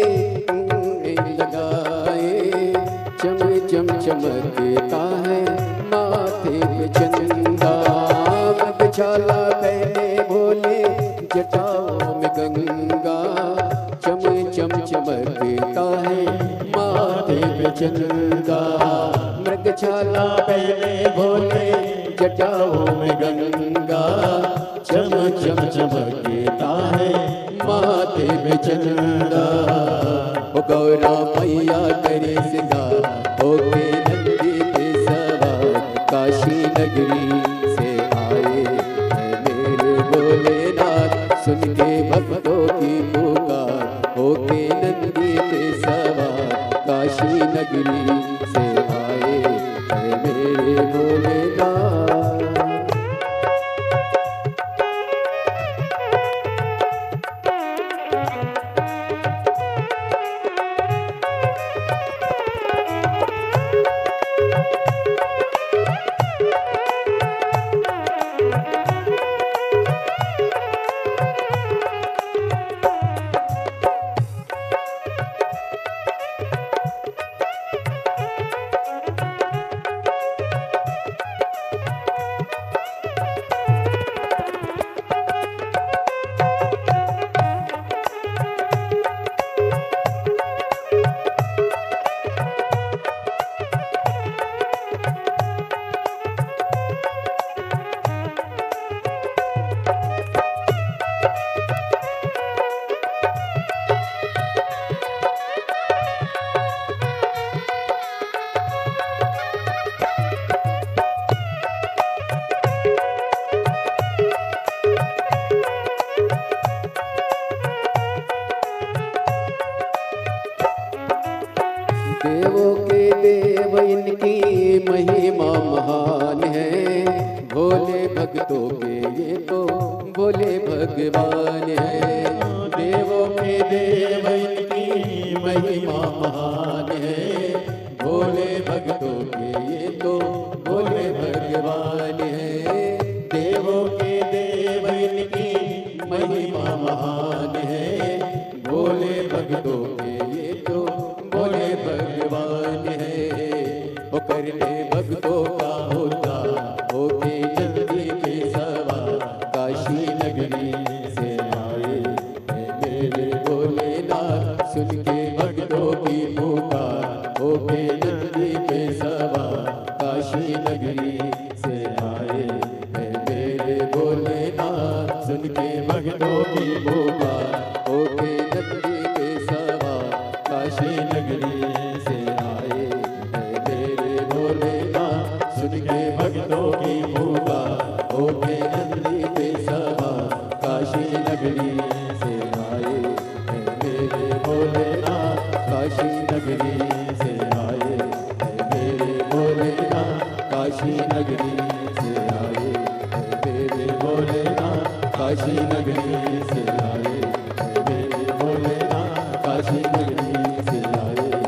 Speaker 2: लगाए, चम चम चमकता है माथे पे चंदा। मृगशाला पहने भोले जटाओं में गंगा, चम चम चमकता है माथे पे चंदा। मृगशाला पहने भोले जटाओं में गंगा, चम चम चमकता है माथे पे चंदा। ओ गौरा मैया करे सिंगार, होके नंदी पे सवार, काशी नगरी से आए हैं मेरे भोलेनाथ। सुन के भक्तों की पुकार, होके नंदी पे सवार, काशी नगरी से आए हैं मेरे भोलेनाथ। देवों के देव इनकी महिमा महान है, भोले भक्तों के ये तो भोले भगवान है। देवों के देव इनकी महिमा महान है, भोले भक्तों के ये तो भोले भगवान है। देवों के देव इनकी महिमा महान है, भोले भक्तों के ये तो भोले भगवान है। वो करने भक्तों का होता, होके जल्दी के सवार, काशी नगरी से आए हैं मेरे भोलेनाथ। सुन के भक्तों की पुकार, होके जल्दी के सवार, काशी नगरी से आए हैं मेरे भोलेनाथ। सुन के भक्तों की पुकार, होके जल्दी के सवार, काशी नगरी से आए हैं मेरे भोलेनाथ। सुन के भक्तों की पुकार, होके नंदी पे सवार, काशी नगरी से आए हैं मेरे भोलेनाथ। काशी नगरी से आए हैं मेरे भोलेनाथ। काशी नगरी से आए हैं मेरे भोलेनाथ। काशी नगरी से आए हैं मेरे भोलेनाथ। काशी नगरी से आए हैं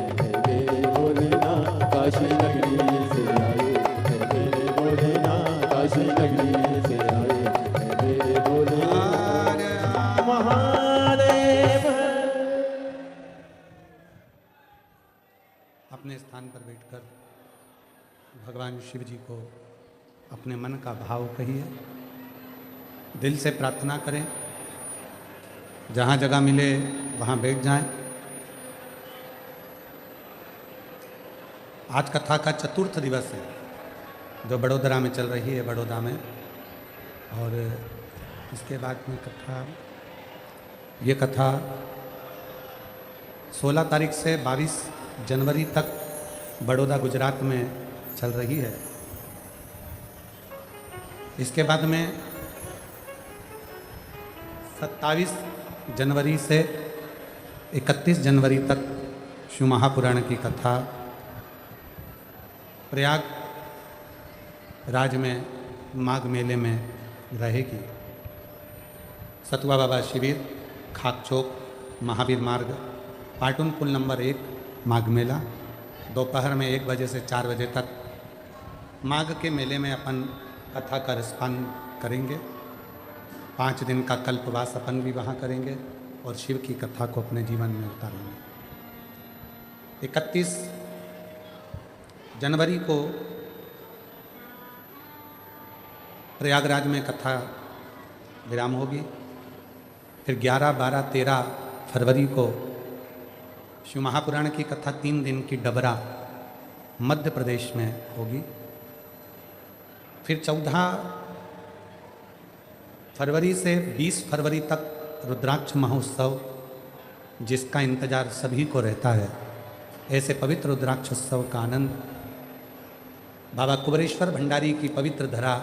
Speaker 2: मेरे भोलेनाथ। काशी नगरी से आए हैं मेरे भोलेनाथ। काशी नगरी से आए हैं मेरे भोलेनाथ। महादेव।
Speaker 1: अपने स्थान पर बैठकर भगवान शिव जी को अपने मन का भाव कहिए, दिल से प्रार्थना करें। जहाँ जगह मिले वहाँ बैठ जाएं। आज कथा का चतुर्थ दिवस है जो बड़ोदरा में चल रही है, बड़ौदा में। और इसके बाद में ये कथा 16 तारीख से 22 जनवरी तक बड़ौदा गुजरात में चल रही है। इसके बाद में 27 जनवरी से 31 जनवरी तक शिव महापुराण की कथा प्रयाग राज में माघ मेले में रहेगी। सतुआ बाबा शिविर, खाक चौक, महावीर मार्ग, पाटुन पुल नंबर 1, माघ मेला। दोपहर में 1 बजे से 4 बजे तक माघ के मेले में अपन कथा का रसपान करेंगे। 5 दिन का कल्पवास अपन भी वहाँ करेंगे और शिव की कथा को अपने जीवन में उतारेंगे। 31 जनवरी को प्रयागराज में कथा विराम होगी। फिर 11, 12, 13 फरवरी को शिव महापुराण की कथा 3 दिन की डबरा मध्य प्रदेश में होगी। फिर 14 फरवरी से 20 फरवरी तक रुद्राक्ष महोत्सव, जिसका इंतजार सभी को रहता है। ऐसे पवित्र रुद्राक्ष उत्सव का आनंद बाबा कुबेरेश्वर भंडारी की पवित्र धरा,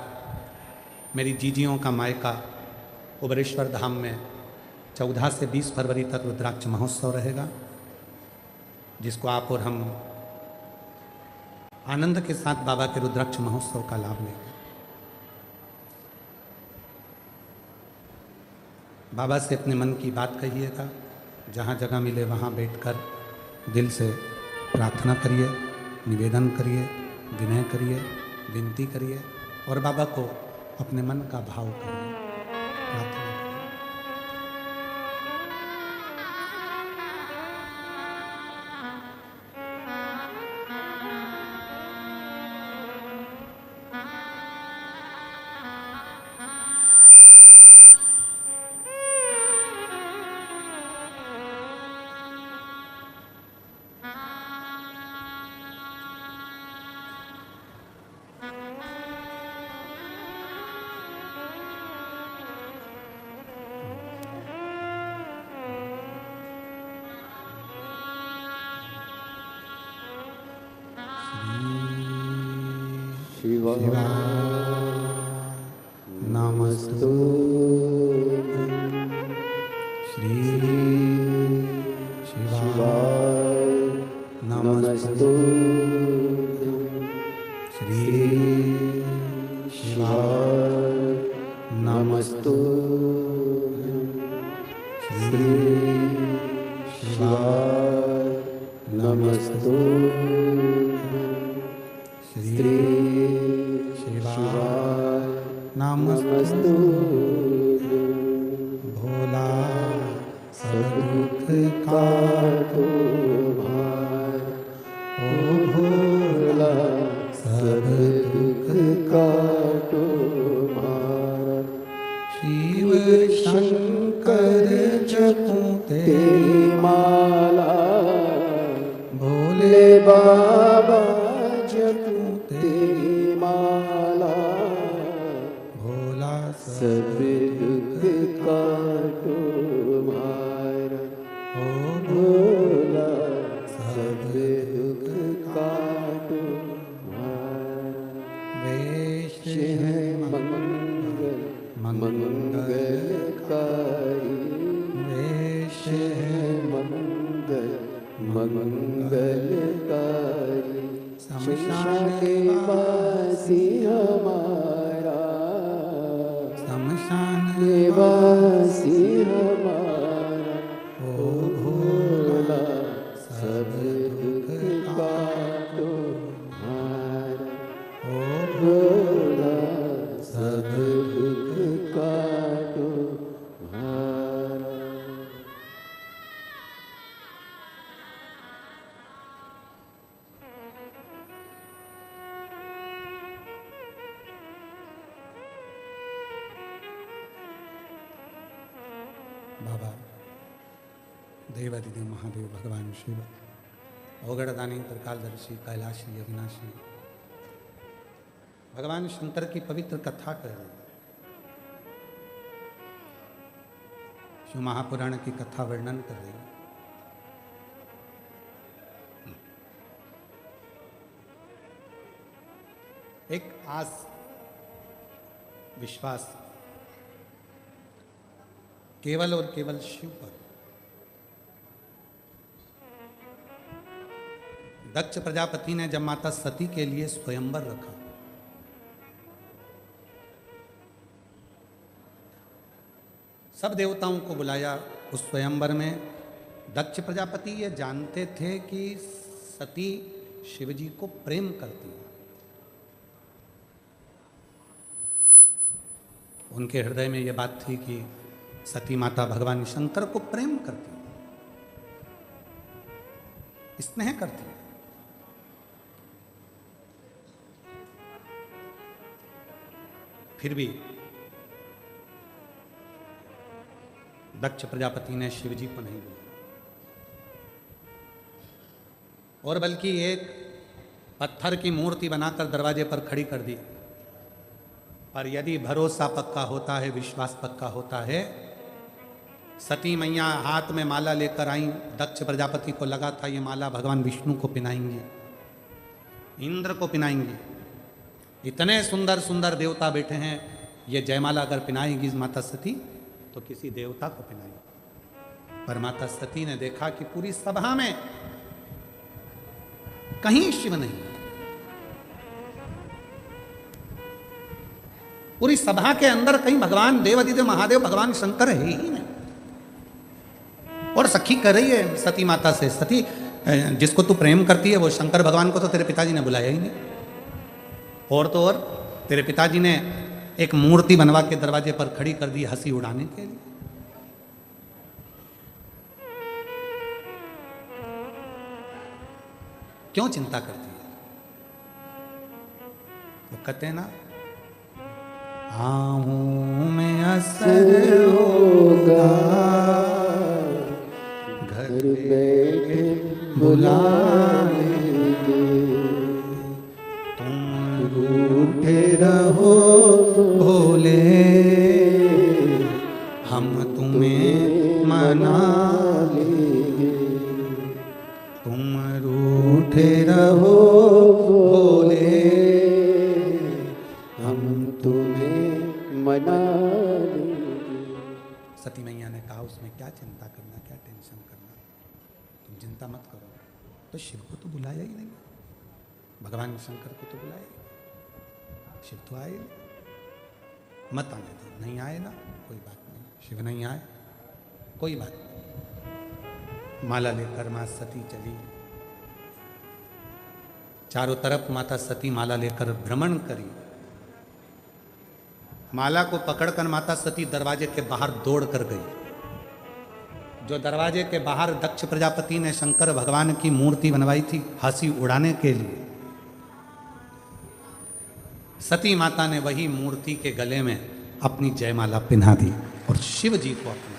Speaker 1: मेरी जीजियों का मायका कुबेरेश्वर धाम में 14 से 20 फरवरी तक रुद्राक्ष महोत्सव रहेगा, जिसको आप और हम आनंद के साथ बाबा के रुद्राक्ष महोत्सव का लाभ लेंगे। बाबा से अपने मन की बात कहिएगा, जहाँ जगह मिले वहाँ बैठकर दिल से प्रार्थना करिए, निवेदन करिए, विनय करिए, विनती करिए और बाबा को अपने मन का भाव करिए, प्रार्थना करिए।
Speaker 2: शिवा नमस्तु
Speaker 1: श्री
Speaker 2: शिवा नमस्तु
Speaker 1: श्री
Speaker 2: शिवा नमस्तु श्री शिवा नमस्तु
Speaker 1: श्री शिवा नमस्तु भोला सब दुख काटो भार, ओ भोला सब दुख
Speaker 2: काटो भार।
Speaker 1: शिव शंकर जपूं तेरी
Speaker 2: माला
Speaker 1: भोले
Speaker 2: बाबा जपूं तेरी माला,
Speaker 1: भोला
Speaker 2: सब दुख काटो मारा।
Speaker 1: ओ
Speaker 2: भोला सब दुख काटो मारा।
Speaker 1: वेश
Speaker 2: है मंगल मंगलकारी,
Speaker 1: वेश
Speaker 2: है मंगल मंगलकारी। शमशान निवासी हमारा,
Speaker 1: शमशान
Speaker 2: निवासी हमारा।
Speaker 1: ओ भोला
Speaker 2: सब दुख काटो मारा।
Speaker 1: ओ
Speaker 2: भोला सब दुख काटो मारा।
Speaker 1: बाबा देवादिदेव महादेव भगवान शिव अवगढ़दानी त्रिकालदर्शी कैलाशी अविनाशी भगवान शंकर की पवित्र कथा कर रहे हैं। शिव महापुराण की कथा वर्णन कर रहे हैं। एक आस विश्वास केवल और केवल शिव पर। दक्ष प्रजापति ने जब माता सती के लिए स्वयंवर रखा, सब देवताओं को बुलाया उस स्वयंवर में। दक्ष प्रजापति ये जानते थे कि सती शिवजी को प्रेम करती है। उनके हृदय में ये बात थी कि सती माता भगवान शंकर को प्रेम करती, स्नेह करती। फिर भी दक्ष प्रजापति ने शिवजी को नहीं बोला, और बल्कि एक पत्थर की मूर्ति बनाकर दरवाजे पर खड़ी कर दी। पर यदि भरोसा पक्का होता है, विश्वास पक्का होता है, सती मैया हाथ में माला लेकर आई। दक्ष प्रजापति को लगा था ये माला भगवान विष्णु को पिनाएंगी, इंद्र को पिनाएंगी। इतने सुंदर सुंदर देवता बैठे हैं, ये जयमाला अगर पिनाएगी माता सती तो किसी देवता को पिनाएगी। पर माता सती ने देखा कि पूरी सभा में कहीं शिव नहीं, पूरी सभा के अंदर कहीं भगवान देवादिदेव महादेव भगवान शंकर है ही नहीं। और सखी कर रही है सती माता से, सती जिसको तू प्रेम करती है वो शंकर भगवान को तो तेरे पिताजी ने बुलाया ही नहीं। और तो और तेरे पिताजी ने एक मूर्ति बनवा के दरवाजे पर खड़ी कर दी हंसी उड़ाने के लिए। क्यों चिंता करती है? वो कहते हैं ना, आऊं मैं असर होगा, घर बैठे बुला लेंगे, तुम रूठे रहो भोले, हम तुम्हें मना लेंगे, तुम रूठे रहो भोले, हम तुम्हें मना लेंगे। सती मैया ने कहा उसमें क्या चिंता करना, क्या टेंशन करना, तुम चिंता मत करो। तो शिव को तो बुलाया ही नहीं, भगवान शंकर को तो बुलाया, शिव तो आए नहीं। मत आने दो, नहीं आए ना कोई बात नहीं, शिव नहीं आए कोई बात नहीं। माला लेकर मां सती चली, चारों तरफ माता सती माला लेकर भ्रमण करी। माला को पकड़कर माता सती दरवाजे के बाहर दौड़ कर गई। जो दरवाजे के बाहर दक्ष प्रजापति ने शंकर भगवान की मूर्ति बनवाई थी हंसी उड़ाने के लिए, सती माता ने वही मूर्ति के गले में अपनी जयमाला पिन्हा दी और शिव जी को अपना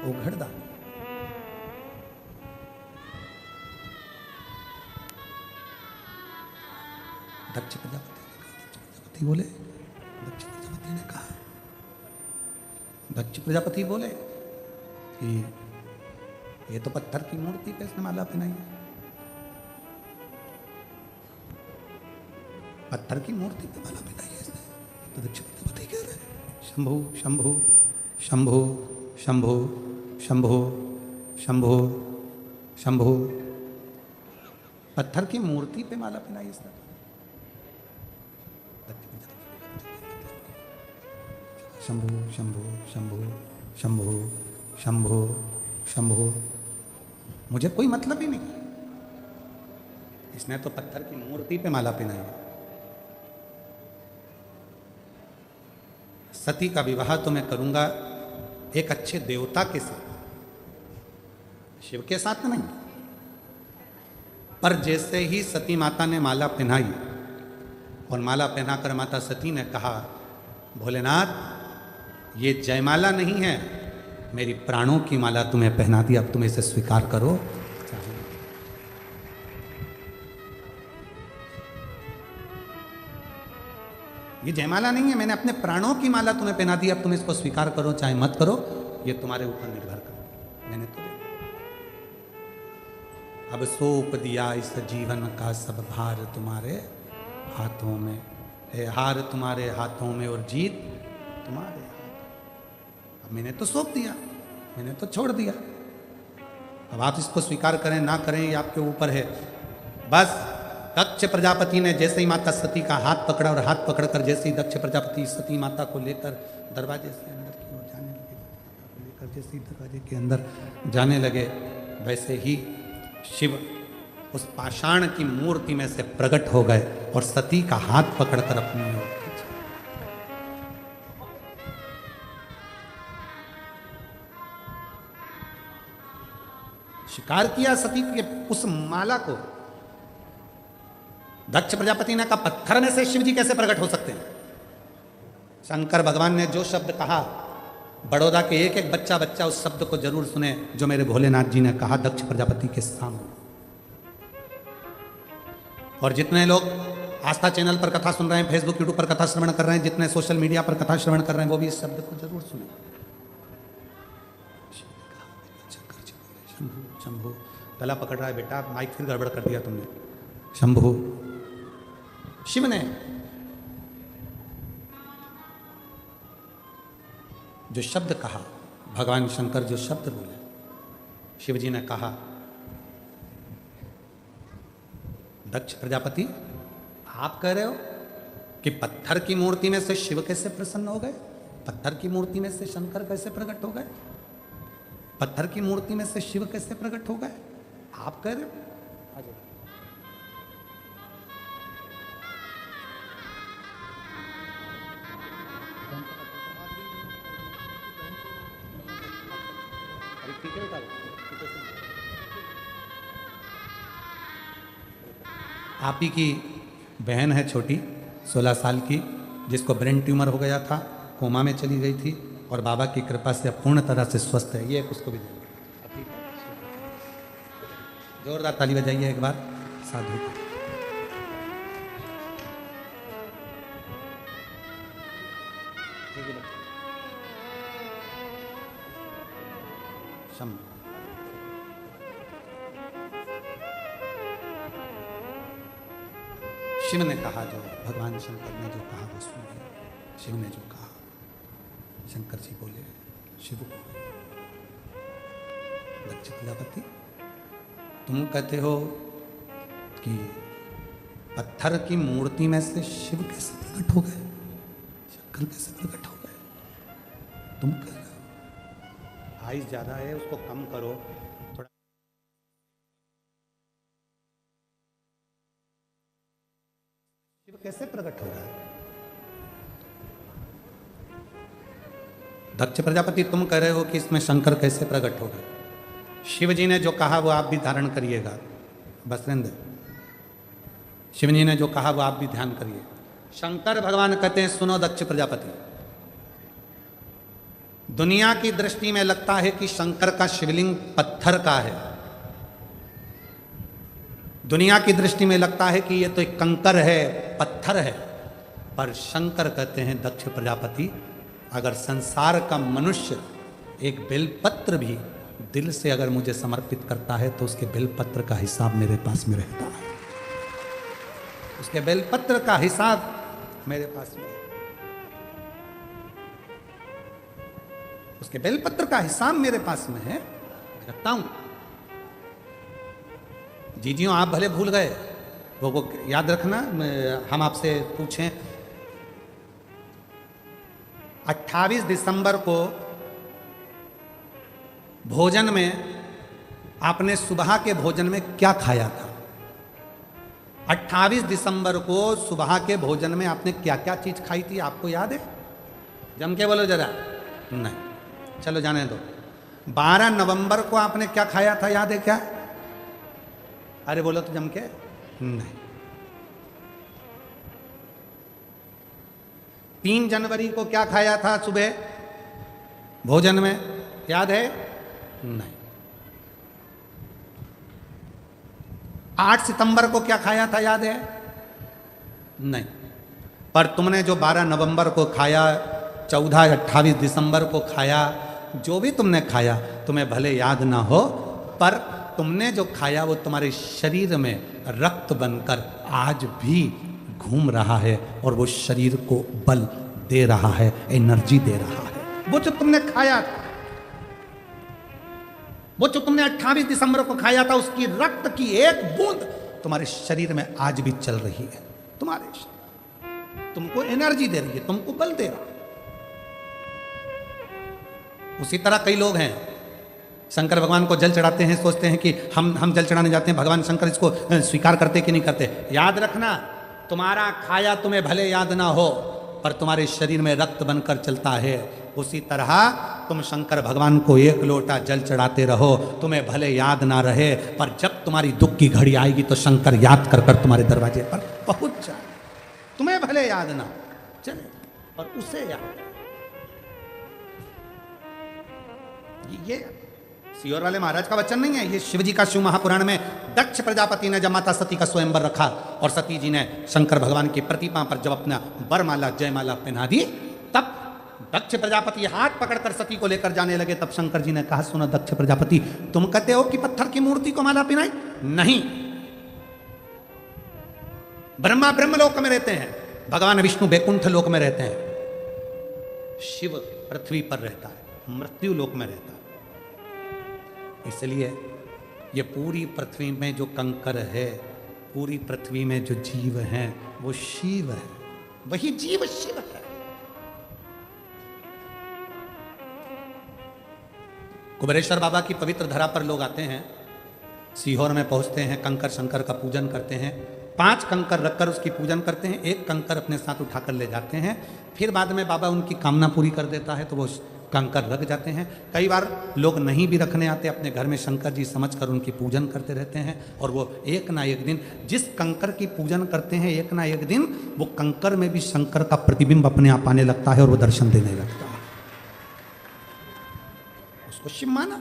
Speaker 1: उघड़ डाला। दक्ष प्रजापति बोले, दक्ष प्रजापति ने कहा, दक्ष प्रजापति बोले कि ये तो पत्थर की मूर्ति पे इसने माला पहनाई है, पत्थर की मूर्ति पे माला पहनाई है इसने। तो दक्ष प्रजापति कह रहे शंभु शंभु शंभु शंभु शंभु शंभु शंभु, पत्थर की मूर्ति पे माला पहनाई इसने। शंभु शंभु शंभु शंभु शंभु शंभु, मुझे कोई मतलब ही नहीं, इसने तो पत्थर की मूर्ति पे माला पहनाई है। सती का विवाह तो मैं करूंगा एक अच्छे देवता के साथ, शिव के साथ नहीं। पर जैसे ही सती माता ने माला पहनाई और माला पहनाकर माता सती ने कहा, भोलेनाथ ये जयमाला नहीं है, मेरी प्राणों की माला तुम्हें पहना दी, अब तुम इसे स्वीकार करो। ये जयमाला नहीं है, मैंने अपने प्राणों की माला तुम्हें पहना दी, अब तुम इसको स्वीकार करो चाहे मत करो, ये तुम्हारे ऊपर निर्भर करो। मैंने तो अब सौंप दिया इस जीवन का सब भार तुम्हारे हाथों में, है हार तुम्हारे हाथों में और जीत तुम्हारे हाथ। अब मैंने तो सौंप दिया, मैंने तो छोड़ दिया, अब आप इसको स्वीकार करें ना करें ये आपके ऊपर है। बस दक्ष प्रजापति ने जैसे ही माता सती का हाथ पकड़ा और हाथ पकड़कर जैसे ही दक्ष प्रजापति सती माता को लेकर दरवाजे से अंदर की ओर जाने लगे, लेकर जैसे ही दरवाजे के अंदर जाने लगे, वैसे ही शिव उस पाषाण की मूर्ति में से प्रकट हो गए और सती का हाथ पकड़कर अपनी ओर खींचे। शिकार किया सती के उस माला को। दक्ष प्रजापति ने कहा पत्थर में से शिव जी कैसे प्रकट हो सकते हैं? शंकर भगवान ने जो शब्द कहा, बड़ौदा के एक एक बच्चा बच्चा उस शब्द को जरूर सुने जो मेरे भोलेनाथ जी ने कहा दक्ष प्रजापति के सामने। और जितने लोग आस्था चैनल पर कथा सुन रहे हैं, फेसबुक यूट्यूब पर कथा श्रवण कर रहे हैं, जितने सोशल मीडिया पर कथा श्रवण कर रहे हैं, वो भी इस शब्द को जरूर सुने। शंभु गला पकड़ रहा है बेटा, माइक फिर गड़बड़ कर दिया तुमने। शंभु, शिव ने जो शब्द कहा, भगवान शंकर जो शब्द बोले, शिव जी ने कहा दक्ष प्रजापति आप कह रहे हो कि पत्थर की मूर्ति में से शिव कैसे प्रसन्न हो गए? पत्थर की मूर्ति में से शंकर कैसे प्रकट हो गए? पत्थर की मूर्ति में से शिव कैसे प्रकट हो गए? आप कह रहे हो? आप ही की बहन है छोटी 16 साल की, जिसको ब्रेन ट्यूमर हो गया था, कोमा में चली गई थी और बाबा की कृपा से अब पूर्ण तरह से स्वस्थ है। ये उसको भी जोरदार ताली बजाइए एक बार। साधु शंभु। शिव ने कहा, जो भगवान शंकर ने जो कहा वो सुनिए। शिव ने जो कहा, शंकर जी बोले, शिव बोले, दक्ष प्रजापति तुम कहते हो कि पत्थर की मूर्ति में से शिव कैसे प्रकट हो गए, शंकर कैसे प्रकट हो गए? तुम कह रहे हो आइस ज्यादा है, उसको कम करो थोड़ा। शिव कैसे प्रकट हो रहा है? दक्ष प्रजापति तुम कह रहे हो कि इसमें शंकर कैसे प्रकट हो गए? शिव जी ने जो कहा वो आप भी धारण करिएगा। बसरेंद्र, शिव जी ने जो कहा वो आप भी ध्यान करिए। शंकर भगवान कहते हैं, सुनो दक्ष प्रजापति, दुनिया की दृष्टि में लगता है कि शंकर का शिवलिंग पत्थर का है। दुनिया की दृष्टि में लगता है कि ये तो एक कंकर है, पत्थर है। पर शंकर कहते हैं, दक्ष प्रजापति, अगर संसार का मनुष्य एक बेलपत्र भी दिल से अगर मुझे समर्पित करता है तो उसके बेलपत्र का हिसाब मेरे पास में रहता है। उसके बेलपत्र का हिसाब मेरे पास में, उसके बेलपत्र का हिसाब मेरे पास में है, रखता हूं। जीजियों आप भले भूल गए, वो याद रखना। हम आपसे पूछें, 28 दिसंबर को भोजन में आपने सुबह के भोजन में क्या खाया था? 28 दिसंबर को सुबह के भोजन में आपने क्या क्या चीज खाई थी, आपको याद है? जम के बोलो जरा। नहीं, चलो जाने दो। 12 नवंबर को आपने क्या खाया था, याद है क्या? अरे बोलो तो जम के। नहीं। 3 जनवरी को क्या खाया था सुबह भोजन में, याद है? नहीं। 8 सितंबर को क्या खाया था, याद है? नहीं। पर तुमने जो 12 नवंबर को खाया, 14, 28 दिसंबर को खाया, जो भी तुमने खाया तुम्हें भले याद ना हो, पर तुमने जो खाया वो तुम्हारे शरीर में रक्त बनकर आज भी घूम रहा है और वो शरीर को बल दे रहा है, एनर्जी दे रहा है। वो जो तुमने खाया था, वो जो तुमने 28 दिसंबर को खाया था, उसकी रक्त की एक बूंद तुम्हारे शरीर में आज भी चल रही है। तुम्हारे शरीर तुमको एनर्जी दे रही है, तुमको बल दे रहा है। उसी तरह कई लोग हैं, शंकर भगवान को जल चढ़ाते हैं, सोचते हैं कि हम जल चढ़ाने जाते हैं, भगवान शंकर इसको स्वीकार करते कि नहीं करते। याद रखना, तुम्हारा खाया तुम्हें भले याद ना हो, पर तुम्हारे शरीर में रक्त बनकर चलता है। उसी तरह तुम शंकर भगवान को एक लोटा जल चढ़ाते रहो, तुम्हें भले याद ना रहे, पर जब तुम्हारी दुख की घड़ी आएगी तो शंकर याद कर कर तुम्हारे दरवाजे पर पहुंच जाए। तुम्हें भले याद ना चले और उसे याद। ये सियोर वाले महाराज का वचन नहीं है, ये शिवजी का शिव महापुराण में दक्ष प्रजापति ने जब माता सती का स्वयंवर रखा और सती जी ने शंकर भगवान की प्रतिमा पर जब अपना वरमाला जयमाला पहना दी, तब दक्ष प्रजापति हाथ पकड़कर सती को लेकर जाने लगे। तब शंकर जी ने कहा, सुनो दक्ष प्रजापति, तुम कहते हो कि पत्थर की मूर्ति को माला पहनाई? नहीं, ब्रह्मा ब्रह्मलोक में रहते हैं, भगवान विष्णु बैकुंठ लोक में रहते हैं, शिव पृथ्वी पर रहता है, मृत्यु लोक में रहता है। इसलिए ये पूरी पृथ्वी में जो कंकर है, पूरी पृथ्वी में जो जीव हैं, वो शिव है, वही जीव शिव है। कुबेरेश्वर बाबा की पवित्र धरा पर लोग आते हैं, सीहोर में पहुंचते हैं, कंकर शंकर का पूजन करते हैं, 5 कंकर रखकर उसकी पूजन करते हैं, 1 कंकर अपने साथ उठाकर ले जाते हैं, फिर बाद में बाबा उनकी कामना पूरी कर देता है तो वो कंकर रख जाते हैं। कई बार लोग नहीं भी रखने आते, अपने घर में शंकर जी समझकर उनकी पूजन करते रहते हैं, और वो एक ना एक दिन जिस कंकर की पूजन करते हैं, एक ना एक दिन वो कंकर में भी शंकर का प्रतिबिंब अपने आप आने लगता है और वो दर्शन देने लगता है। उसको शिव माना।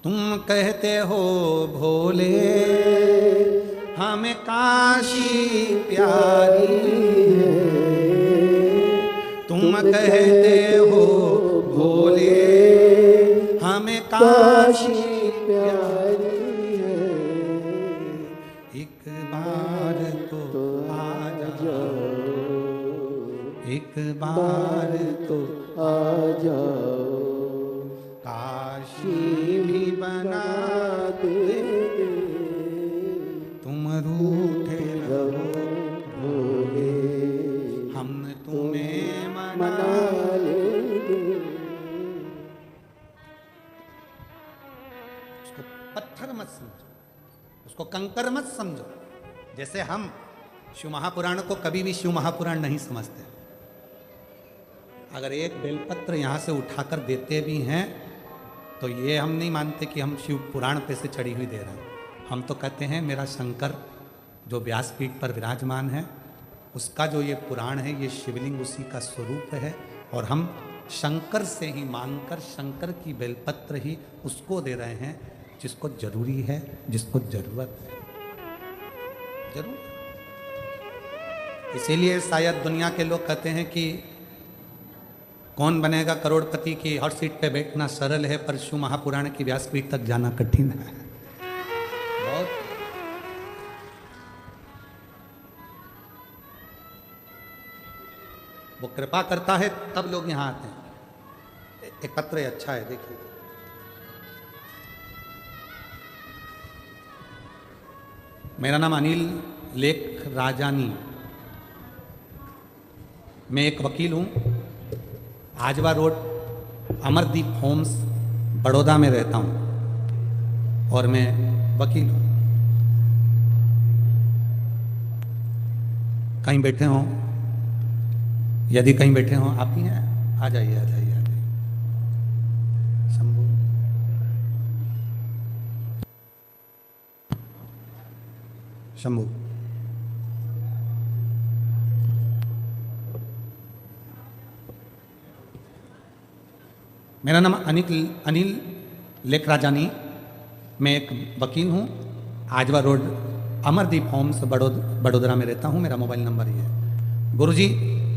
Speaker 1: तुम कहते हो भोले हमें काशी प्यारी है, तुम कहते हो भोले हमें काशी प्यारी है, एक बार तो आ जाओ, एक बार तो
Speaker 2: आ जाओ,
Speaker 1: काशी भी बना दे, तुम रूठे रहो भोले, हम तुम्हें मना लेंगे। उसको पत्थर मत समझो, उसको कंकर मत समझो। जैसे हम शिव महापुराण को कभी भी शिव महापुराण नहीं समझते। अगर एक बेलपत्र यहाँ से उठाकर देते भी हैं तो ये हम नहीं मानते कि हम शिव पुराण पे से चढ़ी हुई दे रहे हैं। हम तो कहते हैं मेरा शंकर जो व्यासपीठ पर विराजमान है, उसका जो ये पुराण है, ये शिवलिंग उसी का स्वरूप है, और हम शंकर से ही मांगकर शंकर की बेलपत्र ही उसको दे रहे हैं जिसको जरूरी है, जिसको जरूरत है। जरूर इसीलिए शायद दुनिया के लोग कहते हैं कि कौन बनेगा करोड़पति की हर सीट पे बैठना सरल है, पर शिव महापुराण की व्यासपीठ तक जाना कठिन है। बहुत वो कृपा करता है तब लोग यहाँ आते हैं। एक पत्र अच्छा है, देखिए। मेरा नाम अनिल लेख राजानी, मैं एक वकील हूँ, आजवा रोड अमरदीप होम्स बड़ौदा में रहता हूँ और मैं वकील हूँ। कहीं बैठे हों, यदि कहीं बैठे हों, आप ही हैं, आ जाइए आ जाइए आ जाइए। शंभू शंभू मेरा नाम अनिल लेख राजानी, मैं एक वकील हूँ, आजवा रोड अमरदीप होम्स बड़ोदरा में रहता हूँ। मेरा मोबाइल नंबर ये है। गुरुजी,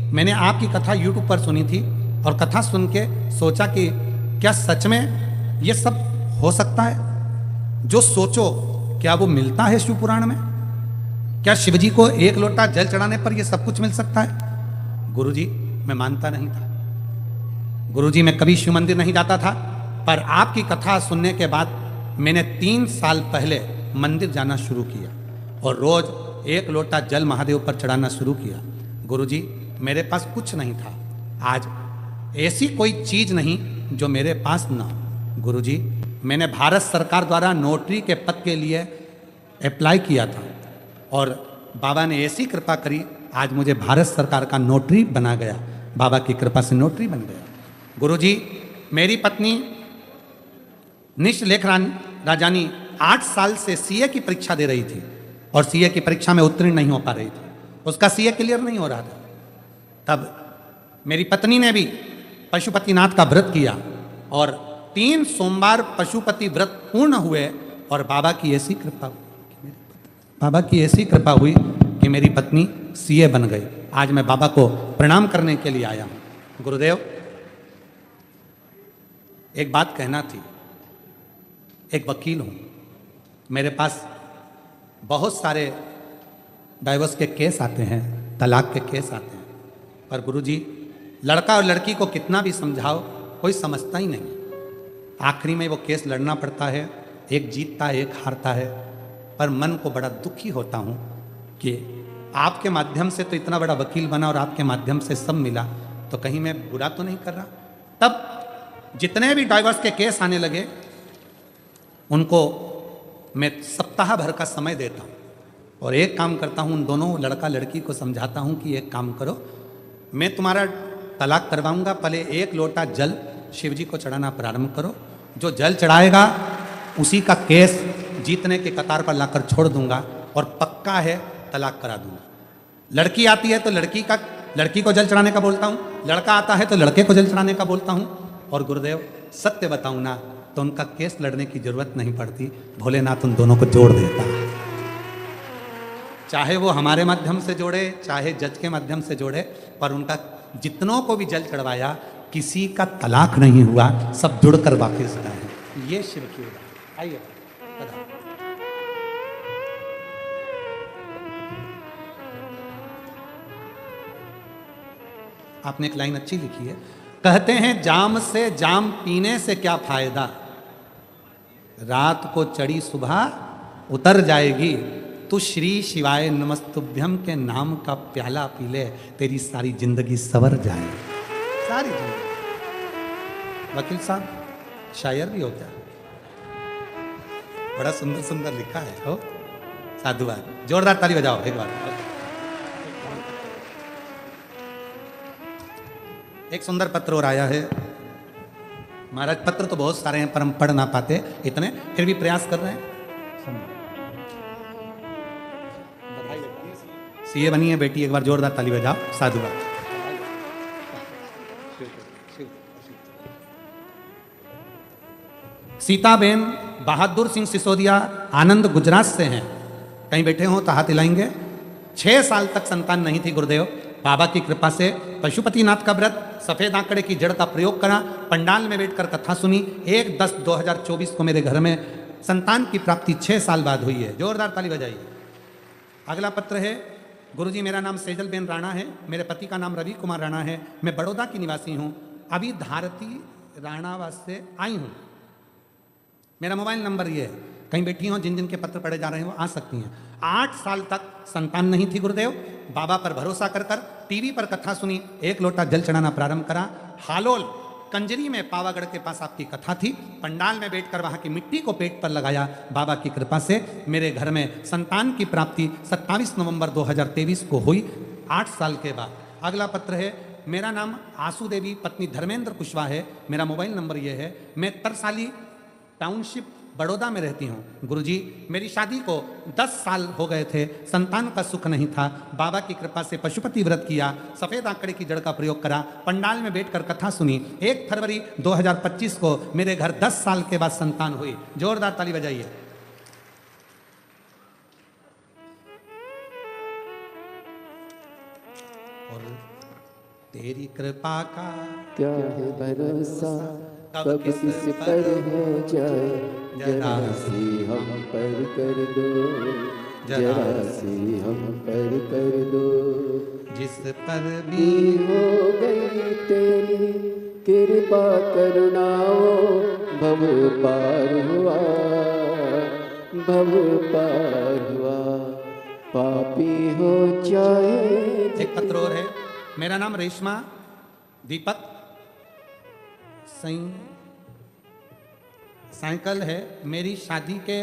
Speaker 1: मैंने आपकी कथा यूट्यूब पर सुनी थी और कथा सुन के सोचा कि क्या सच में ये सब हो सकता है? जो सोचो क्या वो मिलता है शिव पुराण में? क्या शिवजी को एक लोटा जल चढ़ाने पर ये सब कुछ मिल सकता है? गुरुजी, मैं मानता नहीं था। गुरुजी, मैं कभी शिव मंदिर नहीं जाता था, पर आपकी कथा सुनने के बाद मैंने 3 साल पहले मंदिर जाना शुरू किया और रोज एक लोटा जल महादेव पर चढ़ाना शुरू किया। गुरुजी, मेरे पास कुछ नहीं था, आज ऐसी कोई चीज नहीं जो मेरे पास ना हो। गुरुजी, मैंने भारत सरकार द्वारा नोटरी के पद के लिए अप्लाई किया था और बाबा ने ऐसी कृपा करी, आज मुझे भारत सरकार का नोटरी बना गया। बाबा की कृपा से नोटरी बन गया। गुरुजी, मेरी पत्नी निशलेख राजानी 8 साल से सीए की परीक्षा दे रही थी और सीए की परीक्षा में उत्तीर्ण नहीं हो पा रही थी, उसका सीए क्लियर नहीं हो रहा था। तब मेरी पत्नी ने भी पशुपतिनाथ का व्रत किया और 3 सोमवार पशुपति व्रत पूर्ण हुए और बाबा की ऐसी कृपा हुई कि मेरी पत्नी सीए बन गई। आज मैं बाबा को प्रणाम करने के लिए आया हूं। गुरुदेव, एक बात कहना थी। एक वकील हूं, मेरे पास बहुत सारे डाइवोर्स के केस आते हैं, तलाक के केस आते हैं, पर गुरुजी, लड़का और लड़की को कितना भी समझाओ कोई समझता ही नहीं। आखिरी में वो केस लड़ना पड़ता है, एक जीतता है एक हारता है। पर मन को बड़ा दुखी होता हूं कि आपके माध्यम से तो इतना बड़ा वकील बना और आपके माध्यम से सब मिला, तो कहीं मैं बुरा तो नहीं कर रहा। तब जितने भी डाइवोर्स के केस आने लगे उनको मैं सप्ताह भर का समय देता हूं और एक काम करता हूं, उन दोनों लड़का लड़की को समझाता हूं कि एक काम करो, मैं तुम्हारा तलाक करवाऊंगा, पहले 1 लोटा जल शिव जी को चढ़ाना प्रारंभ करो। जो जल चढ़ाएगा उसी का केस जीतने के कतार पर लाकर छोड़ दूंगा और पक्का है तलाक करा दूंगा। लड़की आती है तो लड़की को जल चढ़ाने का बोलता हूं, लड़का आता है तो लड़के को जल चढ़ाने का बोलता हूं। और गुरुदेव, सत्य बताऊं ना तो उनका केस लड़ने की जरूरत नहीं पड़ती, भोलेनाथ उन दोनों को जोड़ देता है। चाहे वो हमारे माध्यम से जोड़े, चाहे जज के माध्यम से जोड़े, पर उनका जितनों को भी जल चढ़वाया किसी का तलाक नहीं हुआ, सब जुड़कर वापिस गए। ये शिव की उदाहरण। आइए आपने एक लाइन अच्छी लिखी है, कहते हैं जाम से जाम पीने से क्या फायदा, रात को चढ़ी सुबह उतर जाएगी, तू श्री शिवाय नमस्तुभ्यम के नाम का प्याला पी ले, तेरी सारी जिंदगी सवर जाए। सारी जिंदगी। वकील साहब शायर भी हो क्या? बड़ा सुंदर सुंदर लिखा है हो। साधुवाद, जोरदार ताली बजाओ एक बार। एक सुंदर पत्र और आया है महाराज। पत्र तो बहुत सारे हैं पर हम पढ़ ना पाते इतने, फिर भी प्रयास कर रहे हैं। सीए बनी है बेटी, एक बार जोरदार ताली बजाओ। साधुवाद। सीताबेन बहादुर सिंह सिसोदिया आनंद गुजरात से हैं, कहीं बैठे हो तो हाथ हिलाएंगे। 6 साल तक संतान नहीं थी गुरुदेव, बाबा की कृपा से पशुपतिनाथ का व्रत, सफेद आंकड़े की जड़ का प्रयोग करा, पंडाल में बैठकर कथा सुनी। 1/10/2024 को मेरे घर में संतान की प्राप्ति 6 साल बाद हुई है। जोरदार ताली बजाइए। अगला पत्र है, गुरुजी मेरा नाम सेजल बेन राणा है, मेरे पति का नाम रवि कुमार राणा है, मैं बड़ौदा की निवासी हूँ, अभी धारती राणावास से आई हूँ। मेरा मोबाइल नंबर ये है, कहीं बैठी हो जिन जिन के पत्र पढ़े जा रहे हैं वो आ सकती हैं। 8 साल तक संतान नहीं थी गुरुदेव, बाबा पर भरोसा कर कर टीवी पर कथा सुनी, 1 लोटा जल चढ़ाना प्रारंभ करा। हालोल कंजरी में पावागढ़ के पास आपकी कथा थी, पंडाल में बैठकर वहां की मिट्टी को पेट पर लगाया। बाबा की कृपा से मेरे घर में संतान की प्राप्ति 27 नवंबर 2023 को हुई, 8 साल के बाद। अगला पत्र है, मेरा नाम आसू देवी पत्नी धर्मेंद्र कुशवाहा है, मेरा मोबाइल नंबर ये है, मैं तरसाली टाउनशिप बड़ौदा में रहती हूँ। गुरुजी मेरी शादी को 10 साल हो गए थे, संतान का सुख नहीं था, बाबा की कृपा से पशुपति व्रत किया, सफ़ेद आंकड़े की जड़ का प्रयोग करा, पंडाल में बैठकर कथा सुनी। 1 फरवरी 2025 को मेरे घर 10 साल के बाद संतान हुई। जोरदार ताली बजाइए। और तेरी कृपा का
Speaker 2: क्या है भरोसा, कब किस पर हो जाए, जरा सी हम पर कर दो, जरा सी हम पर कर दो।
Speaker 1: जिस पर भी
Speaker 2: हो गई तेरी कृपा करुणाओ, भव पार हुआ, भव पार हुआ, पापी हो जाए।
Speaker 1: एक पत्र और है, मेरा नाम रेशमा दीपक साइकिल है, मेरी शादी के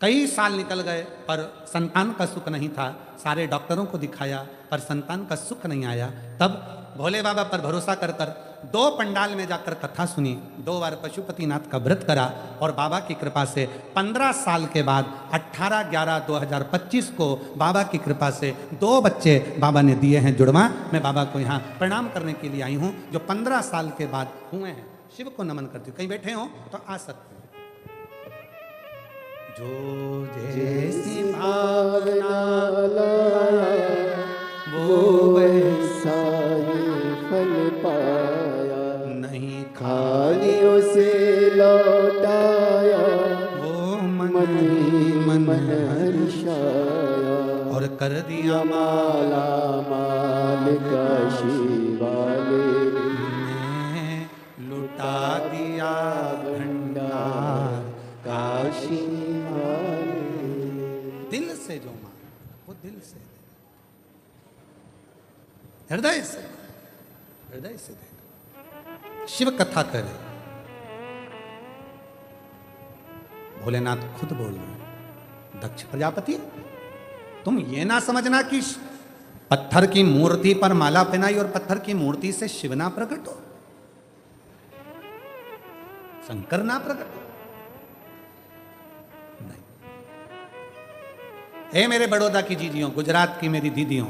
Speaker 1: कई साल निकल गए पर संतान का सुख नहीं था, सारे डॉक्टरों को दिखाया पर संतान का सुख नहीं आया। तब भोले बाबा पर भरोसा कर कर 2 पंडाल में जाकर कथा सुनी, 2 बार पशुपतिनाथ का व्रत करा और बाबा की कृपा से 15 साल के बाद 18/11/2025 को बाबा की कृपा से 2 बच्चे बाबा ने दिए हैं जुड़वा। मैं बाबा को यहाँ प्रणाम करने के लिए आई हूँ जो 15 साल के बाद हुए हैं। शिव को नमन करती हूँ। कहीं बैठे हो तो आ सकते हैं। जो जैसी भावना
Speaker 2: लाया वो वैसा ही फल पाया,
Speaker 1: नहीं
Speaker 2: खाली उसे लौटाया
Speaker 1: वो मन
Speaker 2: मन हर्षाया,
Speaker 1: और कर दिया
Speaker 2: माला माल काशी वाले
Speaker 1: ने लुटा दिया भंडार
Speaker 2: काशी वाले।
Speaker 1: दिल से जो मांग वो दिल से दे, हृदय से दे। शिव कथा करे, भोलेनाथ खुद बोल रहे हैं, दक्ष प्रजापति तुम ये ना समझना कि पत्थर की मूर्ति पर माला पहनाई और पत्थर की मूर्ति से शिव ना प्रकट हो, शंकर ना प्रकट हो। नहीं। हे मेरे बड़ौदा की जीजियों, गुजरात की मेरी दीदियों,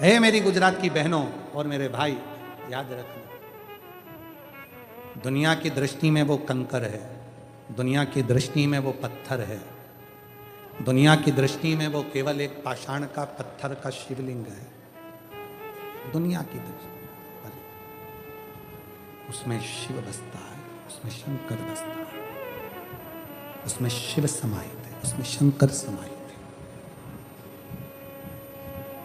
Speaker 1: हे मेरी गुजरात की बहनों और मेरे भाई, याद रखना दुनिया की दृष्टि में वो कंकर है, दुनिया की दृष्टि में वो पत्थर है, दुनिया की दृष्टि में वो केवल एक पाषाण का पत्थर का शिवलिंग है। दुनिया की दृष्टि पर उसमें शिव बसता है, उसमें शंकर बसता है, उसमें शिव समाहित है, उसमें शंकर समाहित है,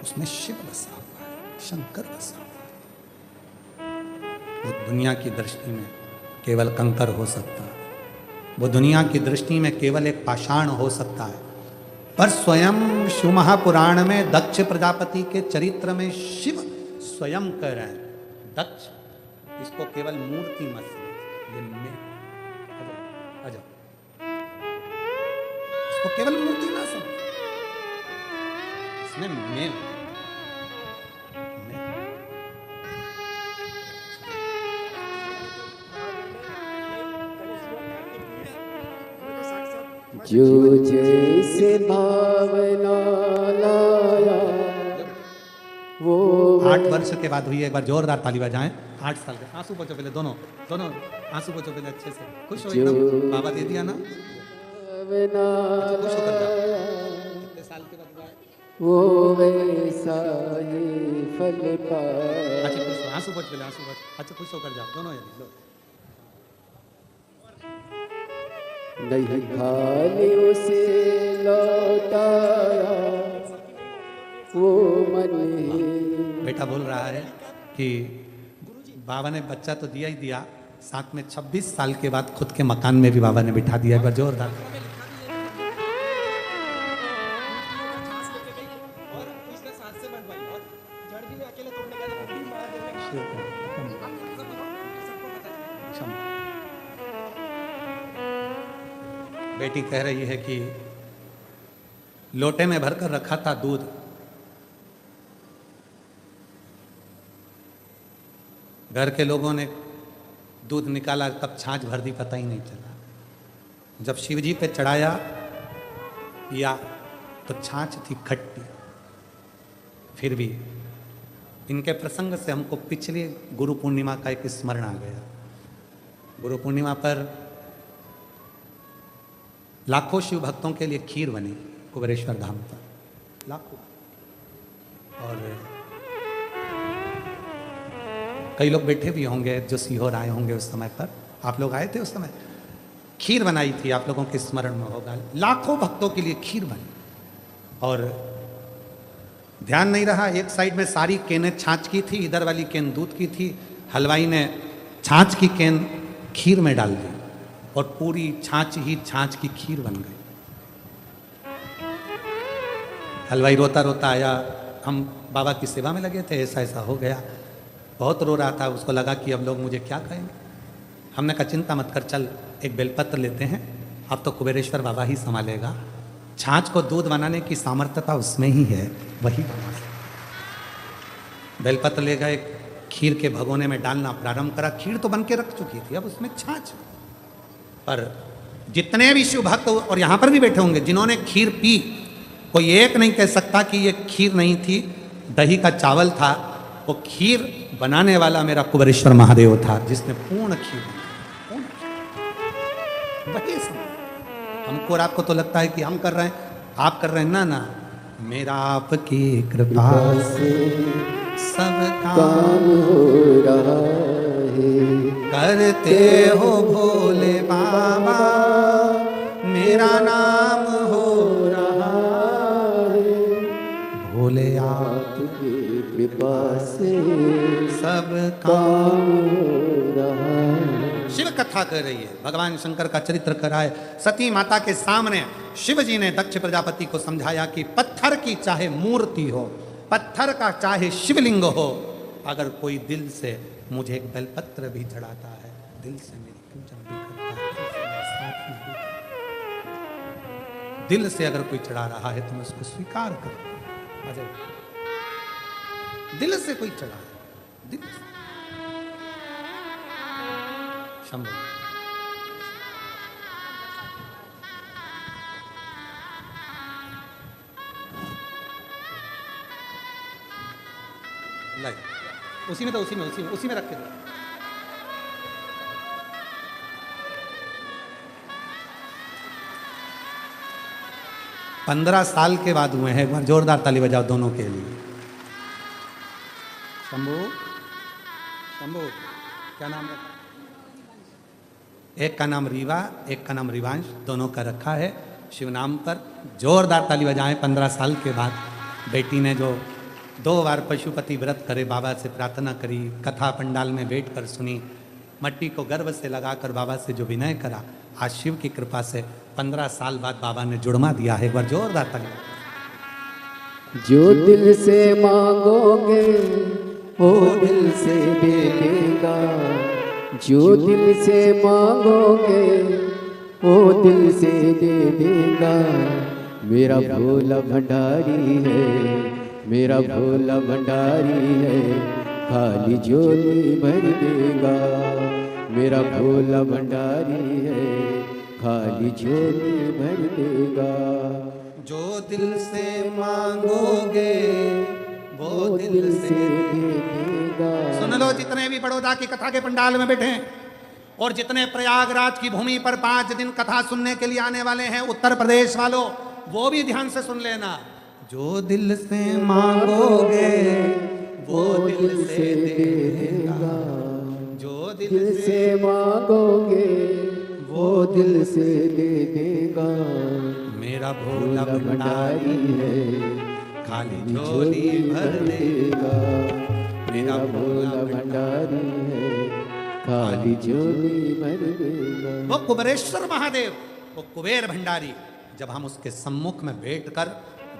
Speaker 1: उसमें शिव बसा हुआ है, शंकर बसा हुआ है। वो दुनिया की दृष्टि में केवल कंकर हो सकता है, वो दुनिया की दृष्टि में केवल एक पाषाण हो सकता है, पर स्वयं शिव महापुराण में दक्ष प्रजापति के चरित्र में शिव स्वयं कह रहे हैं, दक्ष इसको केवल मूर्ति मत समझ, ये मैं आ जाओ, इसको केवल मूर्ति ना समझ, इसमें मैं
Speaker 2: जो जैसे भावना लाया वो
Speaker 1: 8 वर्ष के बाद हुई। एक बार जोरदार ताली बजाएं। 8 साल के आंसू पोछो पहले, दोनों आंसू पोछो पहले अच्छे से। खुश हो एकदम, बाबा दे दिया ना, खुश होकर जाओ। कितने साल के बाद हुआ?
Speaker 2: वो वैसा ही फल पाया।
Speaker 1: अच्छा खुश हो, आंसू पोछ पहले, आंसू पोछ। अच्छा खुश होकर जाओ दोनों, ये लो।
Speaker 2: नहीं खाली उसे लौटाया वो मन ही।
Speaker 1: बेटा बोल रहा है कि बाबा ने बच्चा तो दिया ही दिया, साथ में 26 साल के बाद खुद के मकान में भी बाबा ने बिठा दिया। एक बार जोरदार। बेटी कह रही है कि लोटे में भरकर रखा था दूध, घर के लोगों ने दूध निकाला, कब छाछ भर दी पता ही नहीं चला। जब शिवजी पे चढ़ाया या तो छाछ थी खट्टी। फिर भी इनके प्रसंग से हमको पिछली गुरु पूर्णिमा का एक स्मरण आ गया। गुरु पूर्णिमा पर लाखों शिव भक्तों के लिए खीर बनी कुबेरेश्वर धाम पर, लाखों। और कई लोग बैठे भी होंगे जो सीहोर आए होंगे उस समय पर, आप लोग आए थे उस समय। खीर बनाई थी, आप लोगों के स्मरण में होगा, लाखों भक्तों के लिए खीर बनी। और ध्यान नहीं रहा, एक साइड में सारी केनें छाछ की थी, इधर वाली केन दूध की थी। हलवाई ने छाछ की केन खीर में डाल दी और पूरी छाछ ही छाछ की खीर बन गई। हलवाई रोता रोता आया, हम बाबा की सेवा में लगे थे, ऐसा ऐसा हो गया। बहुत रो रहा था, उसको लगा कि अब लोग मुझे क्या कहेंगे। हमने कहा चिंता मत कर, चल एक बेलपत्र लेते हैं, अब तो कुबेरेश्वर बाबा ही संभालेगा। छाछ को दूध बनाने की सामर्थ्यता उसमें ही है, वही बना सकता। बेलपत्र ले गए, खीर के भगोने में डालना प्रारंभ करा। खीर तो बन के रख चुकी थी, अब उसमें छाछ। पर जितने भी शिव भक्त और यहाँ पर भी बैठे होंगे जिन्होंने खीर पी, कोई एक नहीं कह सकता कि ये खीर नहीं थी, दही का चावल था। वो खीर बनाने वाला मेरा कुबेरेश्वर महादेव था, जिसने पूर्ण खीर वही। हमको और आपको तो लगता है कि हम कर रहे हैं, आप कर रहे हैं। ना ना, मेरा आपकी कृपा से सब काम
Speaker 2: हो रहा है।
Speaker 1: करते हो भोले बाबा, मेरा नाम हो रहा है। भोले आपकी
Speaker 2: कृपा से
Speaker 1: सब
Speaker 2: काम हो रहा है।
Speaker 1: शिव कथा कर रही है, भगवान शंकर का चरित्र कराए। सती माता के सामने शिव जी ने दक्ष प्रजापति को समझाया कि पत्थर की चाहे मूर्ति हो, पत्थर का चाहे शिवलिंग हो, अगर कोई दिल से मुझे एक बेलपत्र भी चढ़ाता है, दिल से मेरी पूजन भी करता है, दिल से अगर कोई चढ़ा रहा है तो मैं उसको स्वीकार करूं। दिल से कोई चढ़ा है, दिल से। शंभू लाई, उसी में रख के दो। पंद्रह साल के बाद हुए हैं। एक बार जोरदार ताली बजाओ दोनों के लिए। शंभू, शंभू क्या नाम है? एक का नाम रीवा, एक का नाम रिवांश, दोनों का रखा है शिव नाम पर। जोरदार ताली बजाएं। 15 साल के बाद बेटी ने जो 2 बार पशुपति व्रत करे, बाबा से प्रार्थना करी, कथा पंडाल में बैठकर सुनी, मट्टी को गर्भ से लगाकर बाबा से जो विनय करा, आज शिव की कृपा से 15 साल बाद बाबा ने जुड़वा दिया है। एक बार जोरदार ताली।
Speaker 2: जो दिल से मांगोगे वो दिल से दे देगा, जो दिल से मांगोगे वो दिल से दे देगा। मेरा भोला भंडारी है, मेरा भोला भंडारी है, खाली झोली भर देगा। मेरा भोला भंडारी है, खाली झोली भर देगा।
Speaker 1: जो दिल से मांगोगे वो दिल से
Speaker 2: दे देगा।
Speaker 1: सुन लो, जितने भी बड़ौदा की कथा के पंडाल में बैठे हैं और जितने प्रयागराज की भूमि पर 5 दिन कथा सुनने के लिए आने वाले हैं, उत्तर प्रदेश वालों, वो भी ध्यान से सुन लेना। जो दिल से मांगोगे वो दिल से देगा, जो
Speaker 2: दिल से मांगोगे वो दिल से दे देगा।
Speaker 1: मेरा भोला भंडारी
Speaker 2: है,
Speaker 1: खाली झोली भर देगा।
Speaker 2: मेरा भोला भंडारी है, खाली झोली भर देगा।
Speaker 1: वो कुबेरेश्वर महादेव, वो कुबेर भंडारी, जब हम उसके सम्मुख में बैठकर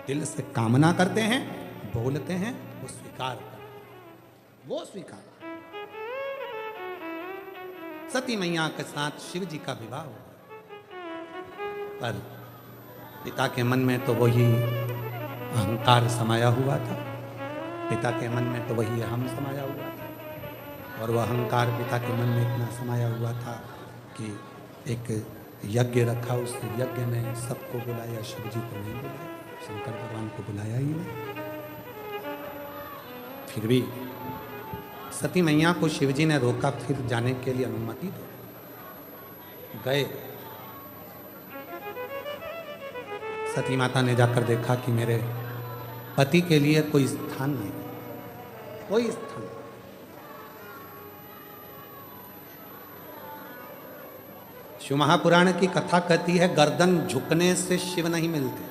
Speaker 1: दिल से कामना करते हैं, बोलते हैं, वो स्वीकार कर, वो स्वीकार। सती मैया के साथ शिव जी का विवाह हुआ, पर पिता के मन में तो वही अहंकार समाया हुआ था, पिता के मन में तो वही अहम समाया हुआ था। और वह अहंकार पिता के मन में इतना समाया हुआ था कि एक यज्ञ रखा, उस यज्ञ में सबको बुलाया, शिव जी को नहीं बुलाया, शंकर भगवान को बुलाया ही नहीं। फिर भी सती मैया को शिव जी ने रोका, फिर जाने के लिए अनुमति दो। गए, सती माता ने जाकर देखा कि मेरे पति के लिए कोई स्थान नहीं, कोई स्थान। शिव महापुराण की कथा कहती है, गर्दन झुकने से शिव नहीं मिलते,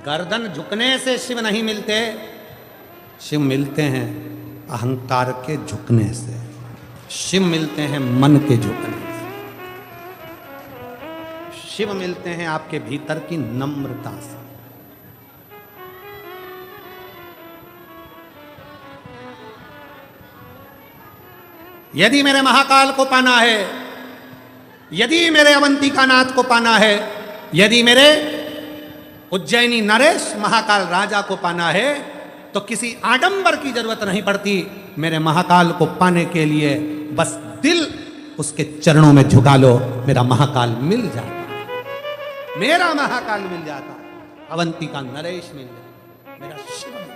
Speaker 1: गर्दन झुकने से शिव नहीं मिलते, शिव मिलते हैं अहंकार के झुकने से, शिव मिलते हैं मन के झुकने से, शिव मिलते हैं आपके भीतर की नम्रता से। यदि मेरे महाकाल को पाना है, यदि मेरे अवंतिका नाथ को पाना है, यदि मेरे उज्जैनी नरेश महाकाल राजा को पाना है तो किसी आडंबर की जरूरत नहीं पड़ती। मेरे महाकाल को पाने के लिए बस दिल उसके चरणों में झुका लो, मेरा महाकाल मिल जाता, मेरा महाकाल मिल जाता, अवंती का नरेश मिल जाता, मेरा शिव मिल जाता।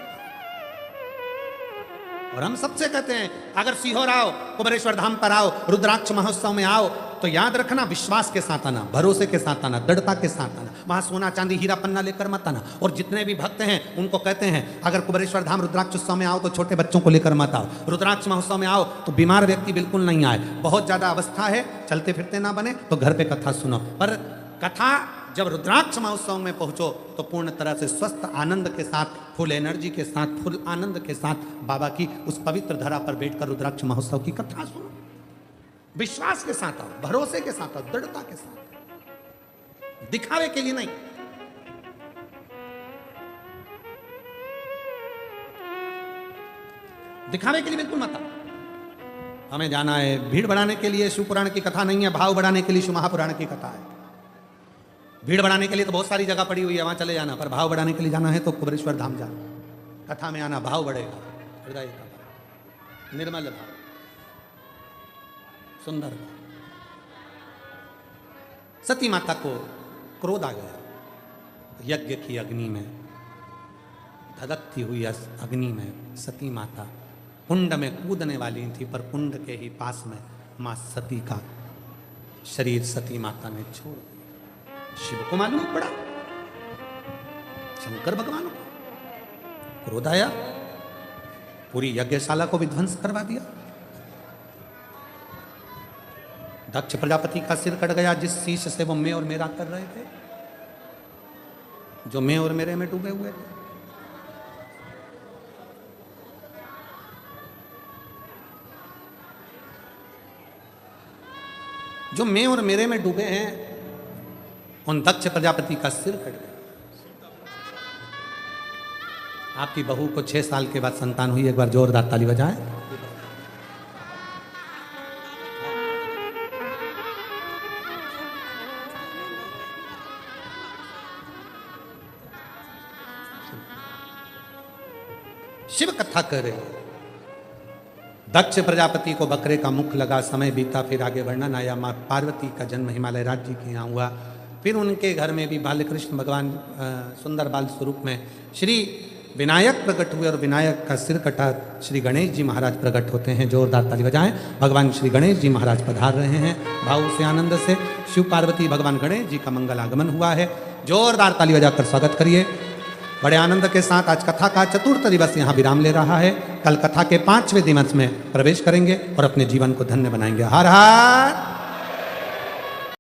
Speaker 1: और हम सबसे कहते हैं अगर सीहोर आओ, कुबेरेश्वर धाम पर आओ, रुद्राक्ष महोत्सव में आओ तो याद रखना विश्वास के साथ आना, भरोसे के साथ आना, दृढ़ता के साथ आना। वहां सोना चांदी हीरा पन्ना लेकर मत आना। और जितने भी भक्त हैं उनको कहते हैं अगर कुबेरेश्वर धाम रुद्राक्ष उत्सव में आओ तो छोटे बच्चों को लेकर मत आओ। रुद्राक्ष महोत्सव में आओ तो बीमार व्यक्ति बिल्कुल नहीं आए, बहुत ज्यादा अवस्था है, चलते फिरते ना बने तो घर पे कथा सुनो। पर कथा जब रुद्राक्ष महोत्सव में पहुंचो तो पूर्ण तरह से स्वस्थ आनंद के साथ, फुल एनर्जी के साथ, फुल आनंद के साथ बाबा की उस पवित्र धरा पर बैठकर रुद्राक्ष महोत्सव की कथा सुनो। विश्वास के साथ आओ, भरोसे के साथ आओ, दृढ़ता के साथ, दिखावे के लिए नहीं। दिखावे के लिए बिल्कुल मत आओ। हमें जाना है भीड़ बढ़ाने के लिए शिव पुराण की कथा नहीं है, भाव बढ़ाने के लिए शिव महापुराण की कथा है। भीड़ बढ़ाने के लिए तो बहुत सारी जगह पड़ी हुई है, वहां चले जाना, पर भाव बढ़ाने के लिए जाना है तो कुबेरेश्वर धाम जाना। कथा में आना, भाव बढ़ेगा, हृदय का भाव, निर्मल भाव, सुंदर भाव। सती माता को क्रोध आ गया, यज्ञ की अग्नि में धधकती हुई अग्नि में सती माता कुंड में कूदने वाली थी, पर कुंड के ही पास में मां सती का शरीर सती माता ने छोड़ दिया। शिव को मालूम पड़ा, शंकर भगवान को क्रोध आया, पूरी यज्ञशाला को विध्वंस करवा दिया। दक्ष प्रजापति का सिर कट गया जिस शीश से वो मैं और मेरा कर रहे थे, जो मैं और मेरे में डूबे हुए थे। जो मैं और मेरे में डूबे हैं उन दक्ष प्रजापति का सिर कट गया। आपकी बहू को 6 साल के बाद संतान हुई, एक बार जोरदार ताली बजाएं। शिव कथा कर रहे हैं। दक्ष प्रजापति को बकरे का मुख लगा, समय बीता, फिर आगे वर्णन आया। माँ पार्वती का जन्म हिमालय राज्य के यहाँ हुआ। फिर उनके घर में भी बालकृष्ण भगवान सुंदर बाल स्वरूप में श्री विनायक प्रकट हुए और विनायक का सिर कटा श्री गणेश जी महाराज प्रकट होते हैं। जोरदार ताली बजाएं। भगवान श्री गणेश जी महाराज पधार रहे हैं भाव से, आनंद से। शिव पार्वती भगवान गणेश जी का मंगल आगमन हुआ है। जोरदार ताली बजाकर स्वागत करिए। बड़े आनंद के साथ आज कथा का 4th दिवस यहाँ विराम ले रहा है। कल कथा के 5वें दिवस में प्रवेश करेंगे और अपने जीवन को धन्य बनाएंगे। हर हर